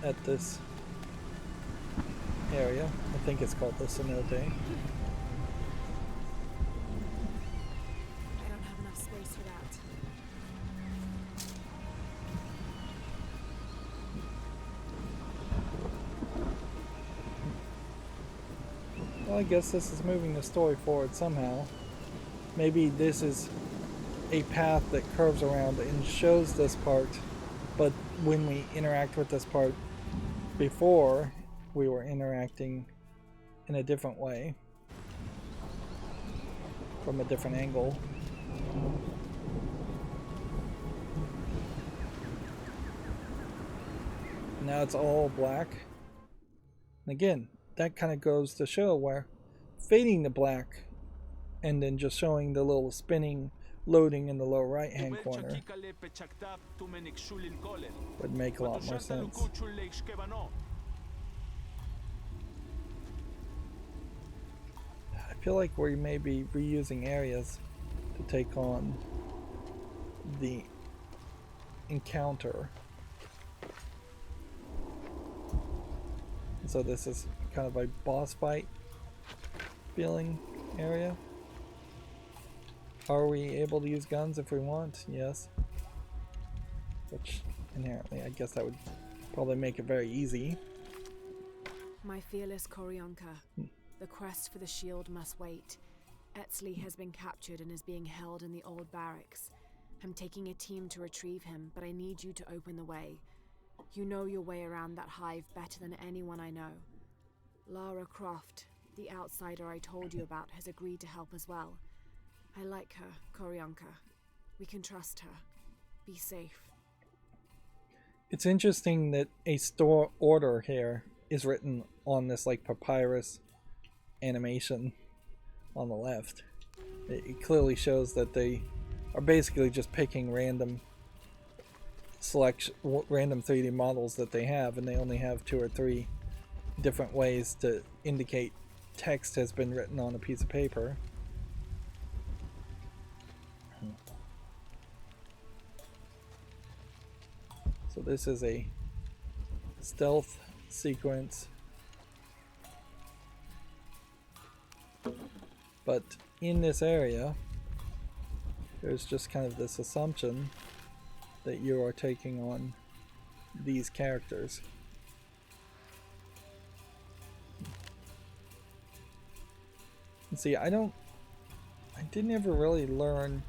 at this area. I think it's called the cenote. I don't have enough space for that. Well, I guess this is moving the story forward somehow. Maybe this is a path that curves around and shows this part, but when we interact with this part before, we were interacting in a different way, from a different angle. Now it's all black. And again, that kind of goes to show where fading the black and then just showing the little spinning loading in the lower right hand corner would make a lot more sense. I feel like we may be reusing areas to take on the encounter. So this is kind of a boss fight feeling area. Are we able to use guns if we want? Yes. Which inherently, I guess that would probably make it very easy. My fearless Koryonka. The quest for the shield must wait. Etzli has been captured and is being held in the old barracks. I'm taking a team to retrieve him, but I need you to open the way. You know your way around that hive better than anyone I know. Lara Croft, the outsider I told you about, has agreed to help as well. I like her, Koryonka. We can trust her. Be safe. It's interesting that a store order here is written on this like papyrus animation on the left. It clearly shows that they are basically just picking random random 3D models that they have, and they only have 2 or 3 different ways to indicate text has been written on a piece of paper. So this is a stealth sequence, but in this area there's just kind of this assumption that you are taking on these characters. And see, I didn't ever really learn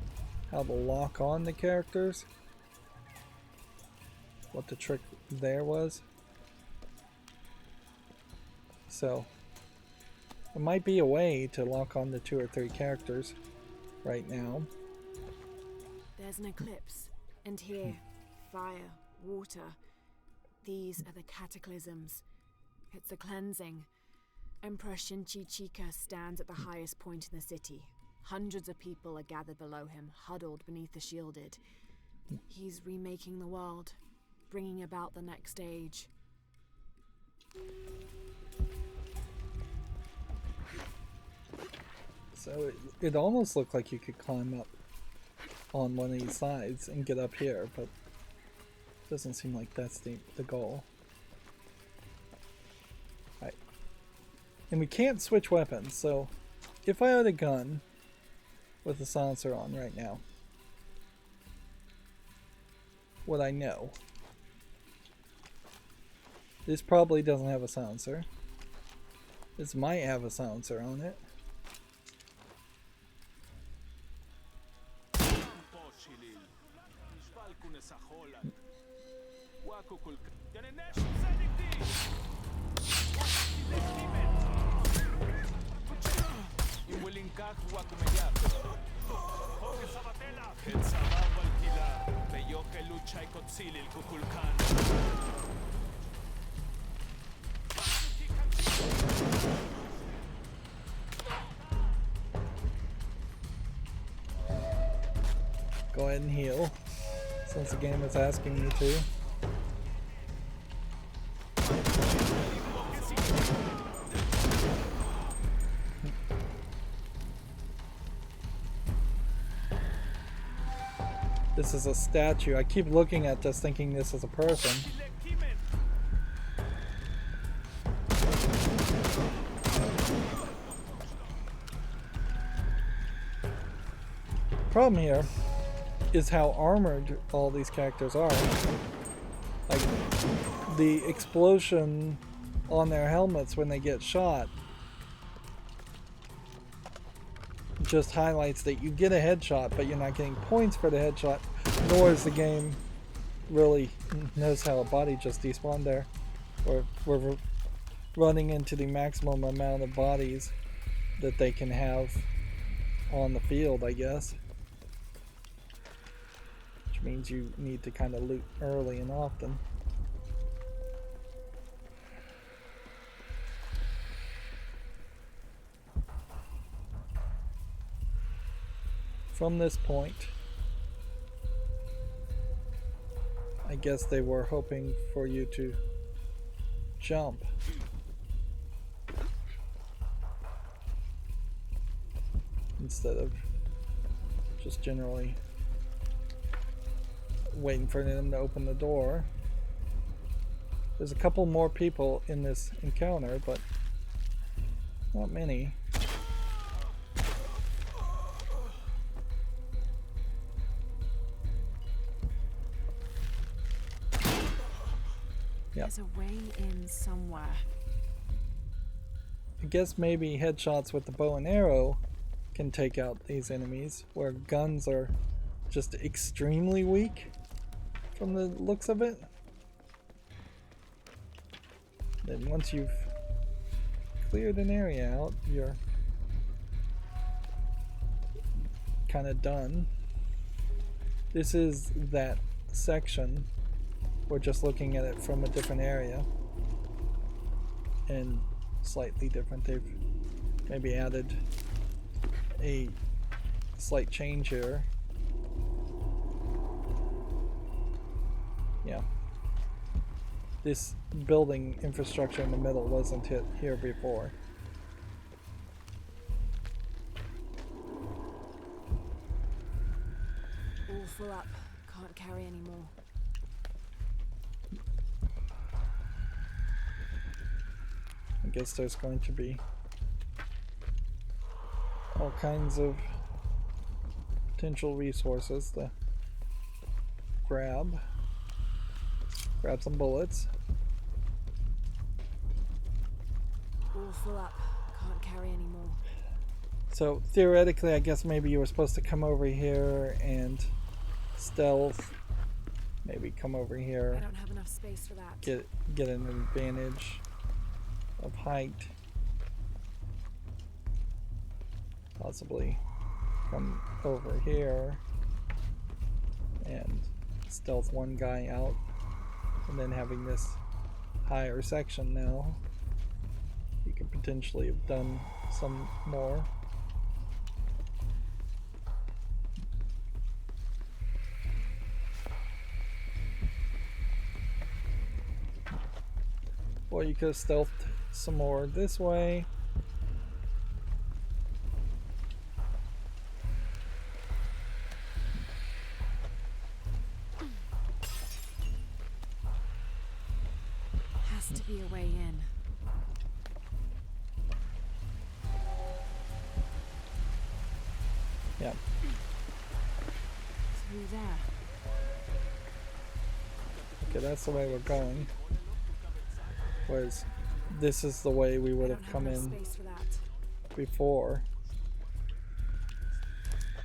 how to lock on the characters, what the trick there was. So there might be a way to lock on the 2 or 3 characters right now. There's an eclipse, and here, fire, water. These are the cataclysms. It's a cleansing. Emperor Shinchi-Chika stands at the highest point in the city. Hundreds of people are gathered below him, huddled beneath the shielded. He's remaking the world, bringing about the next age. So it almost looked like you could climb up on one of these sides and get up here, but it doesn't seem like that's the goal. Right. And we can't switch weapons, so if I had a gun with a silencer on right now, would I know? This probably doesn't have a silencer. This might have a silencer on it. Go ahead and heal, since the game is asking me to. This is a statue. I keep looking at this thinking this is a person. Problem here is how armored all these characters are. Like, the explosion on their helmets when they get shot just highlights that you get a headshot, but you're not getting points for the headshot, nor is the game really knows how a body just despawned there. We're running into the maximum amount of bodies that they can have on the field, I guess. Which means you need to kind of loot early and often. From this point, I guess they were hoping for you to jump. Instead of just generally waiting for them to open the door. There's a couple more people in this encounter, but not many. Yep. There's a way in somewhere. I guess maybe headshots with the bow and arrow can take out these enemies, where guns are just extremely weak from the looks of it. Then once you've cleared an area out, you're kind of done. This is that section. We're just looking at it from a different area and slightly different. They've maybe added a slight change here. Yeah. This building infrastructure in the middle wasn't here before. All full up. Can't carry any more. I guess there's going to be all kinds of potential resources to grab. Grab some bullets. All full up. Can't carry any more. So theoretically, I guess maybe you were supposed to come over here and stealth. Maybe come over I here. don't have enough space for that. Get an advantage of height. Possibly come over here and stealth one guy out, and then having this higher section now, you could potentially have done some more. Or you could have stealthed some more this way. Has to be a way in. Yeah. Through there. Okay, that's the way we're going. Whereas this is the way we would have come in Space for that. before.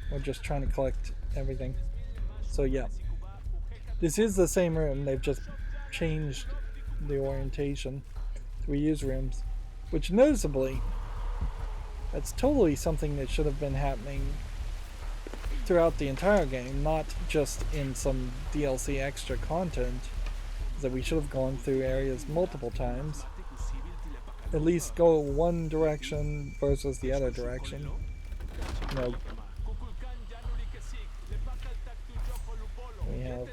We're just trying to collect everything. So yeah, this is the same room. They've just changed the orientation to reuse rooms, which noticeably, that's totally something that should have been happening throughout the entire game, not just in some DLC extra content. That we should have gone through areas multiple times. At least go one direction versus the other direction. You know, we have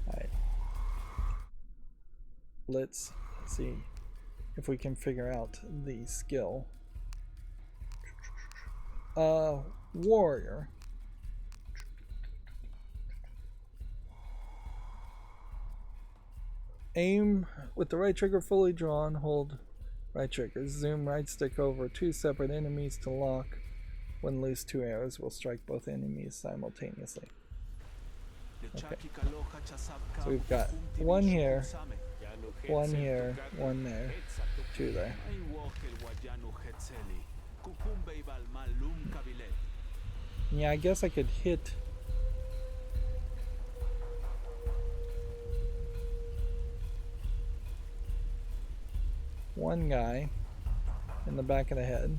Alright. Let's see if we can figure out the skill. Warrior. Aim with the right trigger fully drawn, hold right trigger. Zoom right stick over two separate enemies to lock. When loose, two arrows will strike both enemies simultaneously. Okay. So we've got one here, one here, one there, two there. Yeah, I guess I could hit one guy in the back of the head.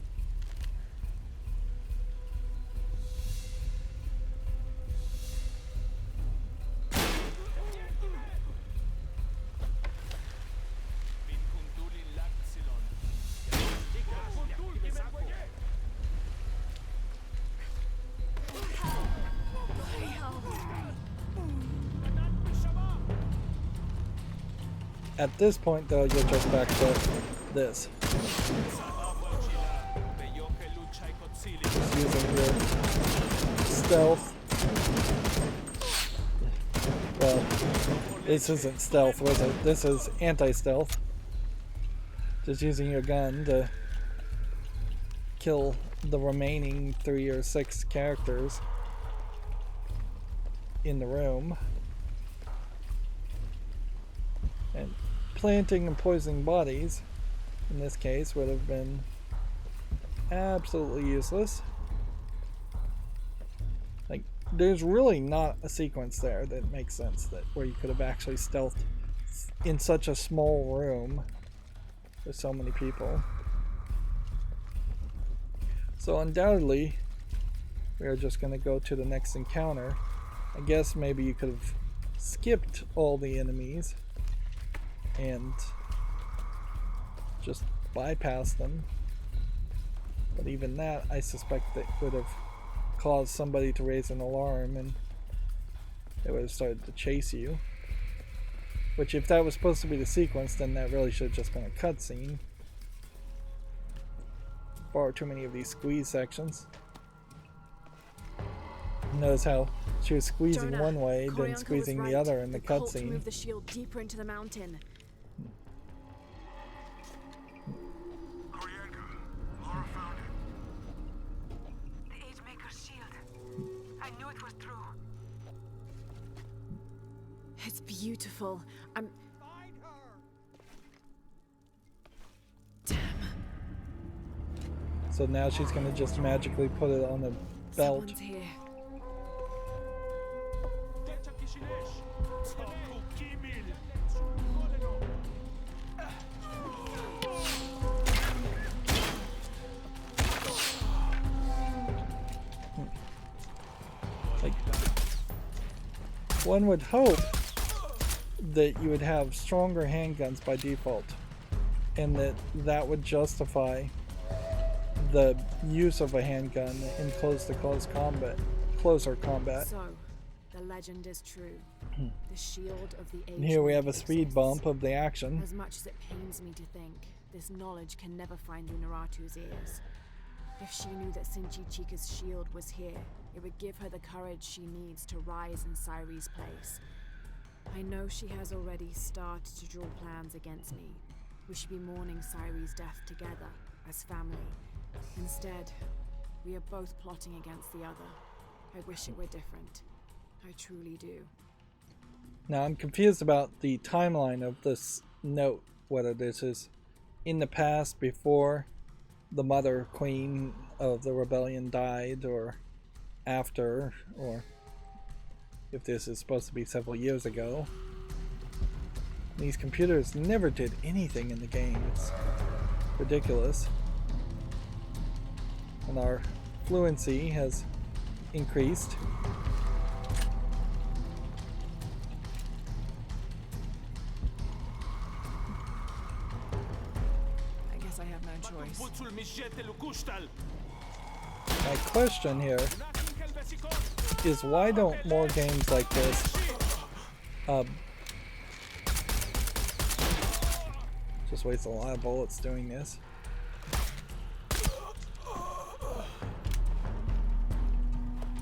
At this point, though, you'll just back to this. Just using your stealth. Well, this isn't stealth, was it? This is anti-stealth. Just using your gun to kill the remaining 3 or 6 characters in the room. And planting and poisoning bodies, in this case, would have been absolutely useless. Like, there's really not a sequence there that makes sense that where you could have actually stealthed in such a small room with so many people. So undoubtedly, we are just going to go to the next encounter. I guess maybe you could have skipped all the enemies and just bypass them. But even that, I suspect that would have caused somebody to raise an alarm and they would have started to chase you. Which, if that was supposed to be the sequence, then that really should have just been a cutscene. Far too many of these squeeze sections. Notice how she was squeezing Jonah, one way, then Koryanka was squeezing right. the other in the Colt cutscene. moved the shield deeper into the mountain. Koryanka, Laura found it. The Age Maker's shield. I knew it was true. It's beautiful. Damn. So now she's gonna just magically put it on the belt. Someone's here. Like, one would hope that you would have stronger handguns by default, and that would justify the use of a handgun in close-to-close combat, closer combat. So, the legend is true. The shield of the Age And here we have a Maker speed exists. bump of the action. As much as it pains me to think, this knowledge can never find Lunaratu's ears. If she knew that Sinchi-Chika's shield was here, it would give her the courage she needs to rise in Cyrie's place. I know she has already started to draw plans against me. We should be mourning Cyrie's death together, as family. Instead, we are both plotting against the other. I wish it were different. I truly do. Now I'm confused about the timeline of this note, whether this is in the past before the mother queen of the rebellion died, or after, or if this is supposed to be several years ago. These computers never did anything in the game. It's ridiculous. And our fluency has increased. I guess I have no choice. My question here is, why don't more games like this just waste a lot of bullets doing this.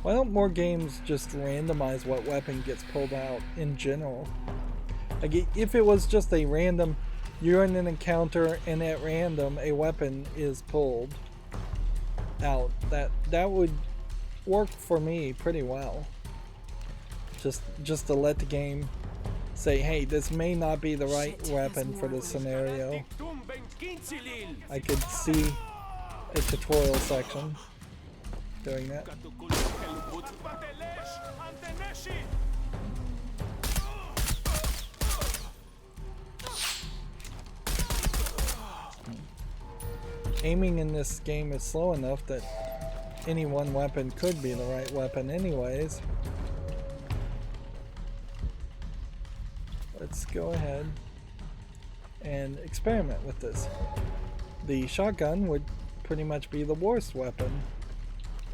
Why don't more games just randomize what weapon gets pulled out in general? Like, if it was just a random, you're in an encounter and at random a weapon is pulled out, that would work for me pretty well. Just to let the game say, hey, this may not be the right weapon for this scenario. I could see a tutorial section doing that. Aiming in this game is slow enough that any one weapon could be the right weapon anyways. Let's go ahead and experiment with this. The shotgun would pretty much be the worst weapon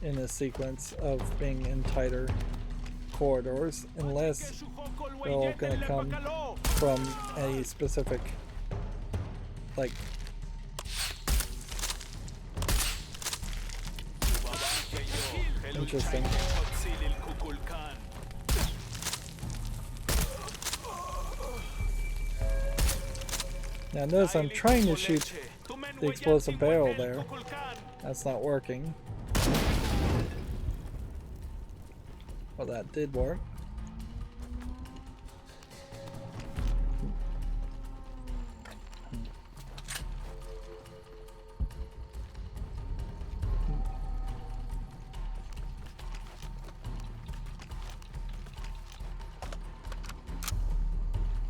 in a sequence of being in tighter corridors, unless they're all going to come from a specific, like, interesting. Now notice I'm trying to shoot the explosive barrel there. That's not working. Well, that did work.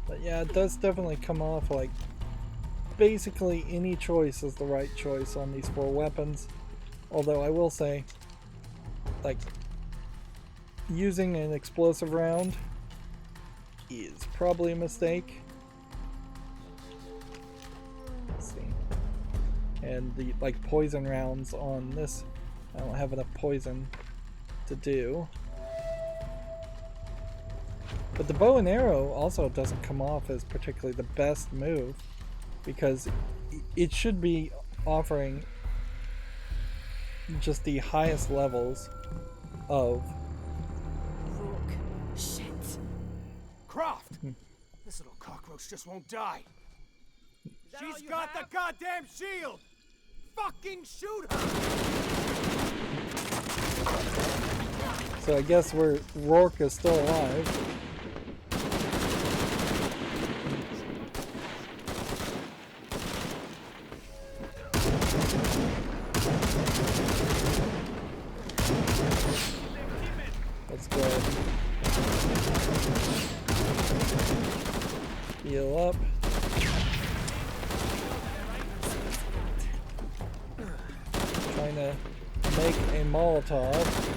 But yeah, it does definitely come off like basically any choice is the right choice on these 4 weapons. Although I will say, like, using an explosive round is probably a mistake. Let's see. and the like poison rounds on this. I don't have enough poison to do. But the bow and arrow also doesn't come off as particularly the best move, because it should be offering just the highest levels of... Rourke. Shit. Croft! This little cockroach just won't die. She's got the goddamn shield! Fucking shoot her! So I guess Rourke is still alive. Let's go. Heal up. Trying to make a Molotov.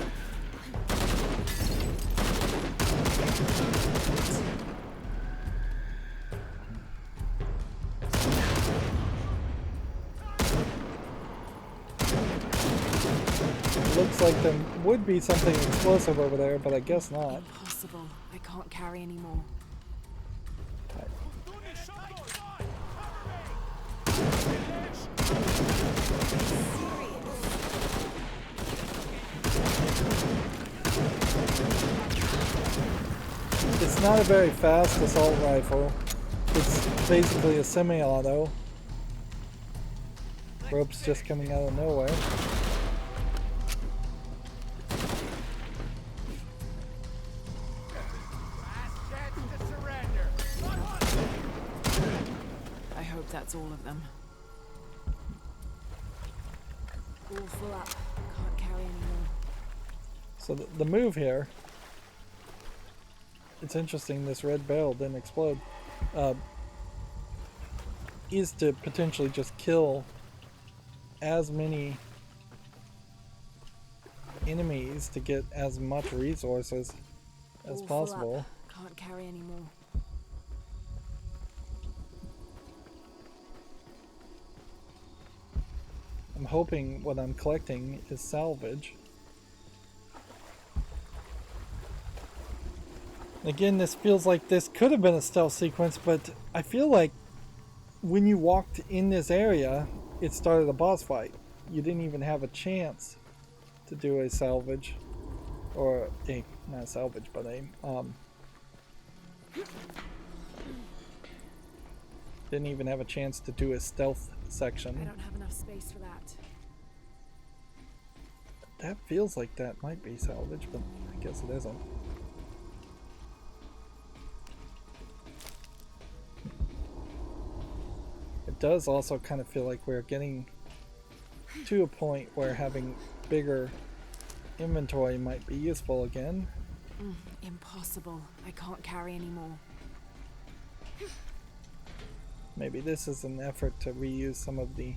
Looks like there would be something explosive over there, but I guess not. Impossible. I can't carry anymore. It's not a very fast assault rifle. It's basically a semi-auto. Rope's just coming out of nowhere. I hope that's all of them. All full up. Can't carry anymore. So the move here, it's interesting this red barrel didn't explode, is to potentially just kill as many enemies to get as much resources as All full up. possible. Can't carry anymore. I'm hoping what I'm collecting is salvage. Again, this feels like this could have been a stealth sequence, but I feel like when you walked in this area, it started a boss fight. You didn't even have a chance to do a salvage, or a, not a salvage, but a, didn't even have a chance to do a stealth section. I don't have enough space for that. That feels like that might be salvage, but I guess it isn't. It does also kind of feel like we're getting to a point where having bigger inventory might be useful again. Impossible. I can't carry anymore. Maybe this is an effort to reuse some of the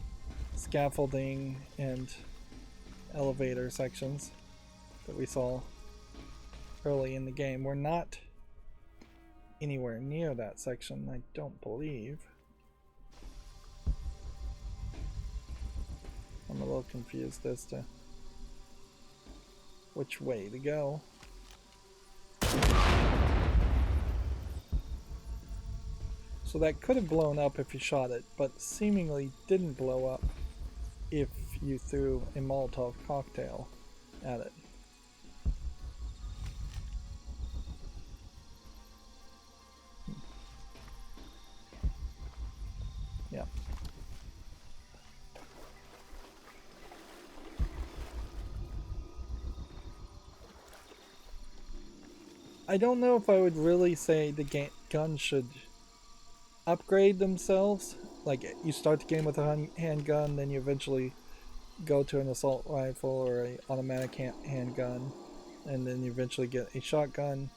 scaffolding and elevator sections that we saw early in the game. We're not anywhere near that section, I don't believe. I'm a little confused as to which way to go. So that could have blown up if you shot it, but seemingly didn't blow up if you threw a Molotov cocktail at it. Yeah. I don't know if I would really say the gun should upgrade themselves. Like, you start the game with a handgun, then you eventually go to an assault rifle or an automatic handgun, and then you eventually get a shotgun.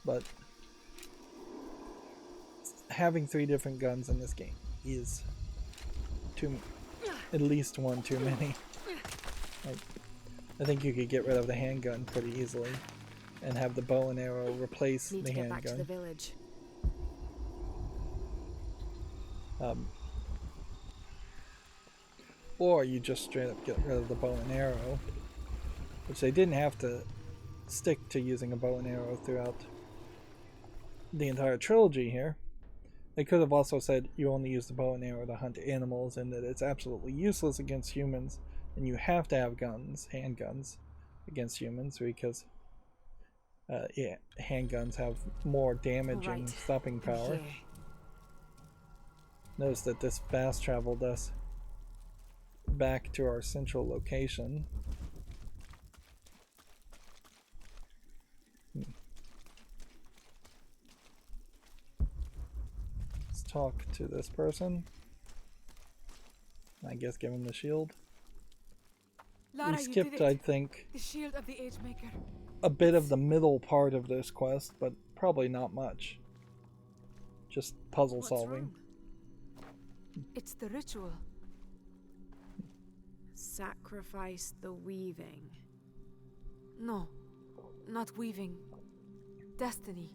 But having 3 different guns in this game is at least one too many. Like, I think you could get rid of the handgun pretty easily and have the bow and arrow replace Need the to get back to the handgun. village. or you just straight up get rid of the bow and arrow, which they didn't have to stick to using a bow and arrow throughout the entire trilogy here. They could have also said you only use the bow and arrow to hunt animals and that it's absolutely useless against humans and you have to have guns, handguns, against humans because yeah, handguns have more damage and stopping power. Notice that this fast traveled us back to our central location. Let's talk to this person. I guess give him the shield. Lara, We skipped, I think, the shield of the Age Maker. a bit of the middle part of this quest, but probably not much. Just puzzle solving. It's the ritual. Sacrifice the weaving. No, not weaving. Destiny.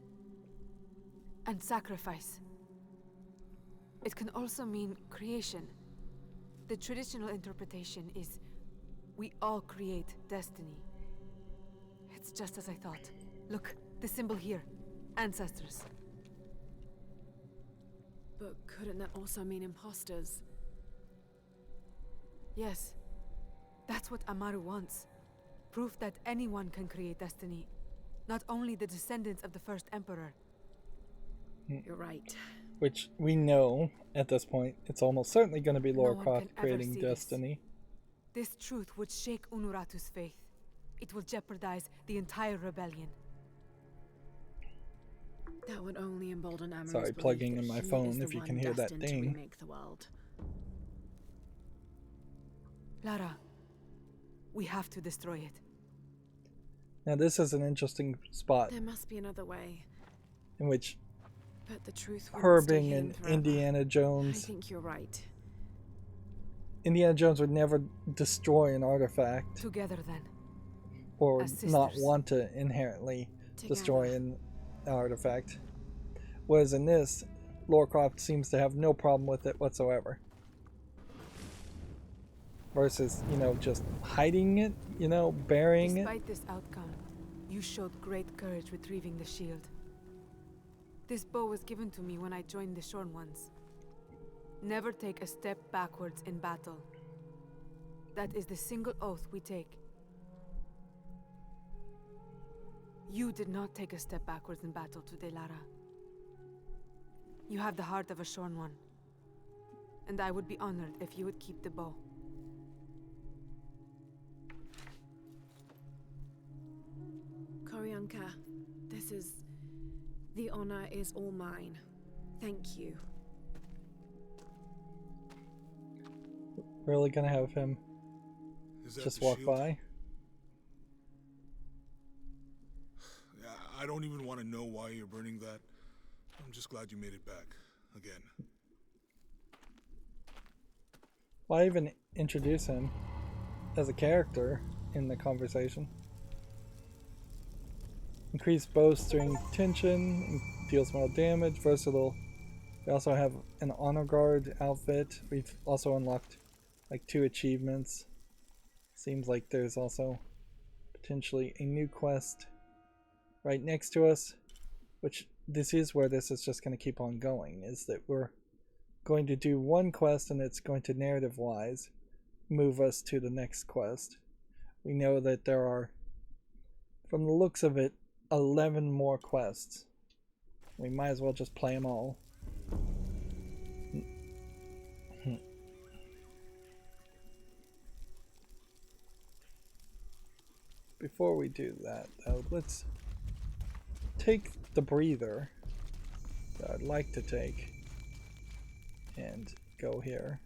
And sacrifice. It can also mean creation. The traditional interpretation is we all create destiny. It's just as I thought. Look, the symbol here. Ancestors. But couldn't that also mean imposters? Yes. That's what Amaru wants. Proof that anyone can create destiny. Not only the descendants of the first emperor. You're right. Which we know at this point, it's almost certainly going to be Lara Croft creating destiny. This truth would shake Unuratu's faith. It will jeopardize the entire rebellion. That would only embolden Amaru's Sorry, plugging in my phone if you can hear that ding. Lara, we have to destroy it. Now this is an interesting spot. There must be another way. In which But the truth Herbing and Indiana Jones. I think you're right. Indiana Jones would never destroy an artifact. Together then. Or not want to inherently destroy an artifact. Whereas in this, Lara Croft seems to have no problem with it whatsoever. Versus, you know, just hiding it, you know, burying it. Despite this outcome, you showed great courage retrieving the shield. This bow was given to me when I joined the Shorn Ones. Never take a step backwards in battle. That is the single oath we take. You did not take a step backwards in battle today, Lara. You have the heart of a Shorn One. And I would be honored if you would keep the bow. Koryanka, this is... The honor is all mine. Thank you. Really gonna have him just walk by? Yeah, I don't even want to know why you're burning that. I'm just glad you made it back again. Why even introduce him as a character in the conversation? Increased bowstring tension, deals more damage, versatile. We also have an honor guard outfit. We've also unlocked like 2 achievements. Seems like there's also potentially a new quest right next to us, which this is where this is just going to keep on going, is that we're going to do one quest and it's going to narrative wise move us to the next quest. We know that there are, from the looks of it, 11 more quests. We might as well just play them all. Before we do that, though, let's take the breather that I'd like to take and go here.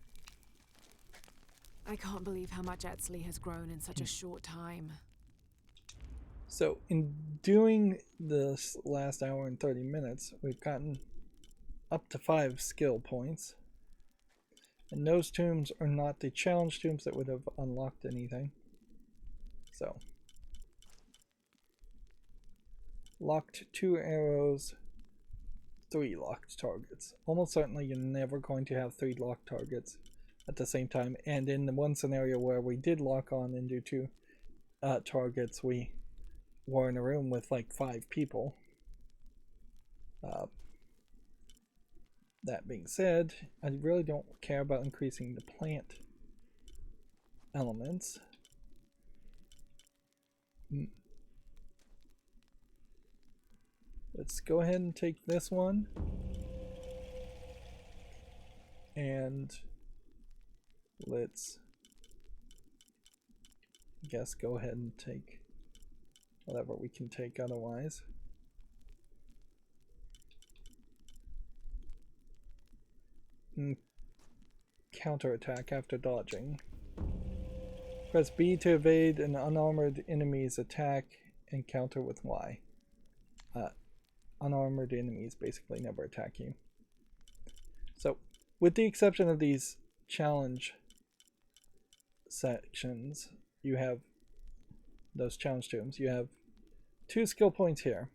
I can't believe how much Etzli has grown in such a short time. So in doing this last hour and 30 minutes, we've gotten up to 5 skill points. And those tombs are not the challenge tombs that would have unlocked anything. So, locked 2 arrows, 3 locked targets. Almost certainly you're never going to have 3 locked targets at the same time. And in the one scenario where we did lock on and do 2 targets, we were in a room with like 5 people. That being said, I really don't care about increasing the plant elements. Let's go ahead and take this one, and let's, I guess, go ahead and take whatever we can take otherwise. Counterattack after dodging. Press B to evade an unarmored enemy's attack and counter with Y. Unarmored enemies basically never attack you. So, with the exception of these challenge sections, you have those challenge tombs. You have 2 skill points here.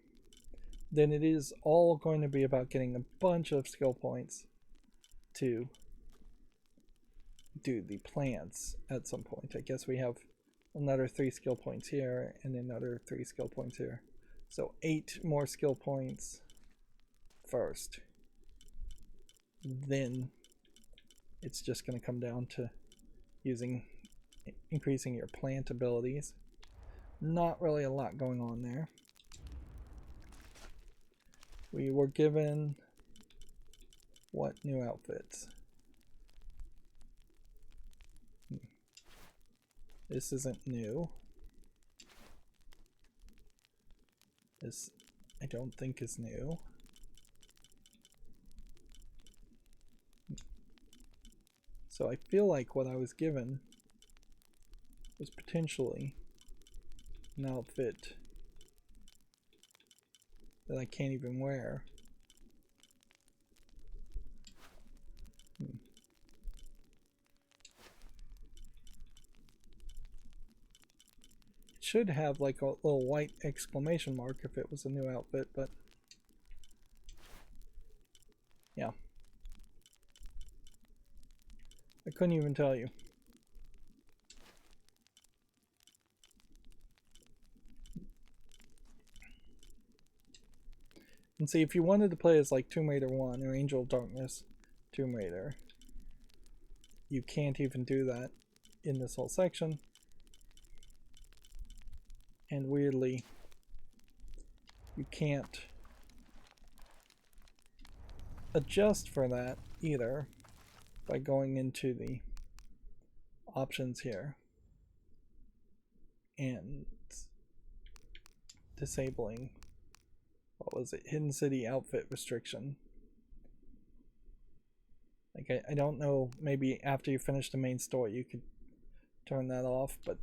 Then it is all going to be about getting a bunch of skill points to do the plants at some point. I guess we have another 3 skill points here and another 3 skill points here. So 8 more skill points first. Then it's just going to come down to increasing your plant abilities. Not really a lot going on there. We were given what new outfits? This isn't new. This I don't think is new. So I feel like what I was given was potentially an outfit that I can't even wear. It should have like a little white exclamation mark if it was a new outfit, but yeah. I couldn't even tell you. And see, if you wanted to play as like Tomb Raider 1 or Angel of Darkness Tomb Raider, you can't even do that in this whole section. And weirdly, you can't adjust for that either by going into the options here and disabling, what was it, Hidden City Outfit Restriction. Like I don't know, maybe after you finish the main story you could turn that off, but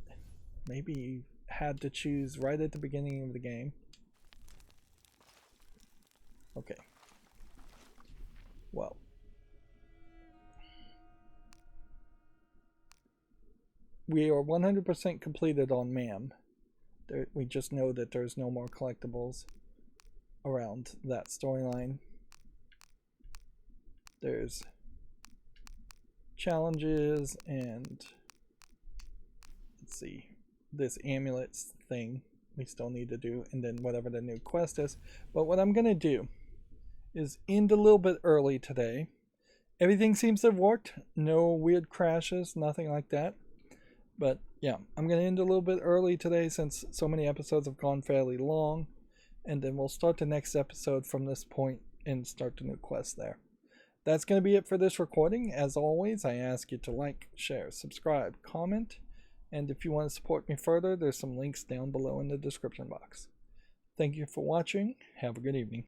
maybe you had to choose right at the beginning of the game. Okay. Well. We are 100% completed on MAM. We just know that there's no more collectibles around that storyline. There's challenges and let's see, this amulets thing we still need to do, and then whatever the new quest is. But what I'm gonna do is end a little bit early today. Everything seems to have worked, no weird crashes, nothing like that. But yeah, I'm gonna end a little bit early today since so many episodes have gone fairly long, and then we'll start the next episode from this point and start the new quest there. That's going to be it for this recording. As always, I ask you to like, share, subscribe, comment, and if you want to support me further, there's some links down below in the description box. Thank you for watching. Have a good evening.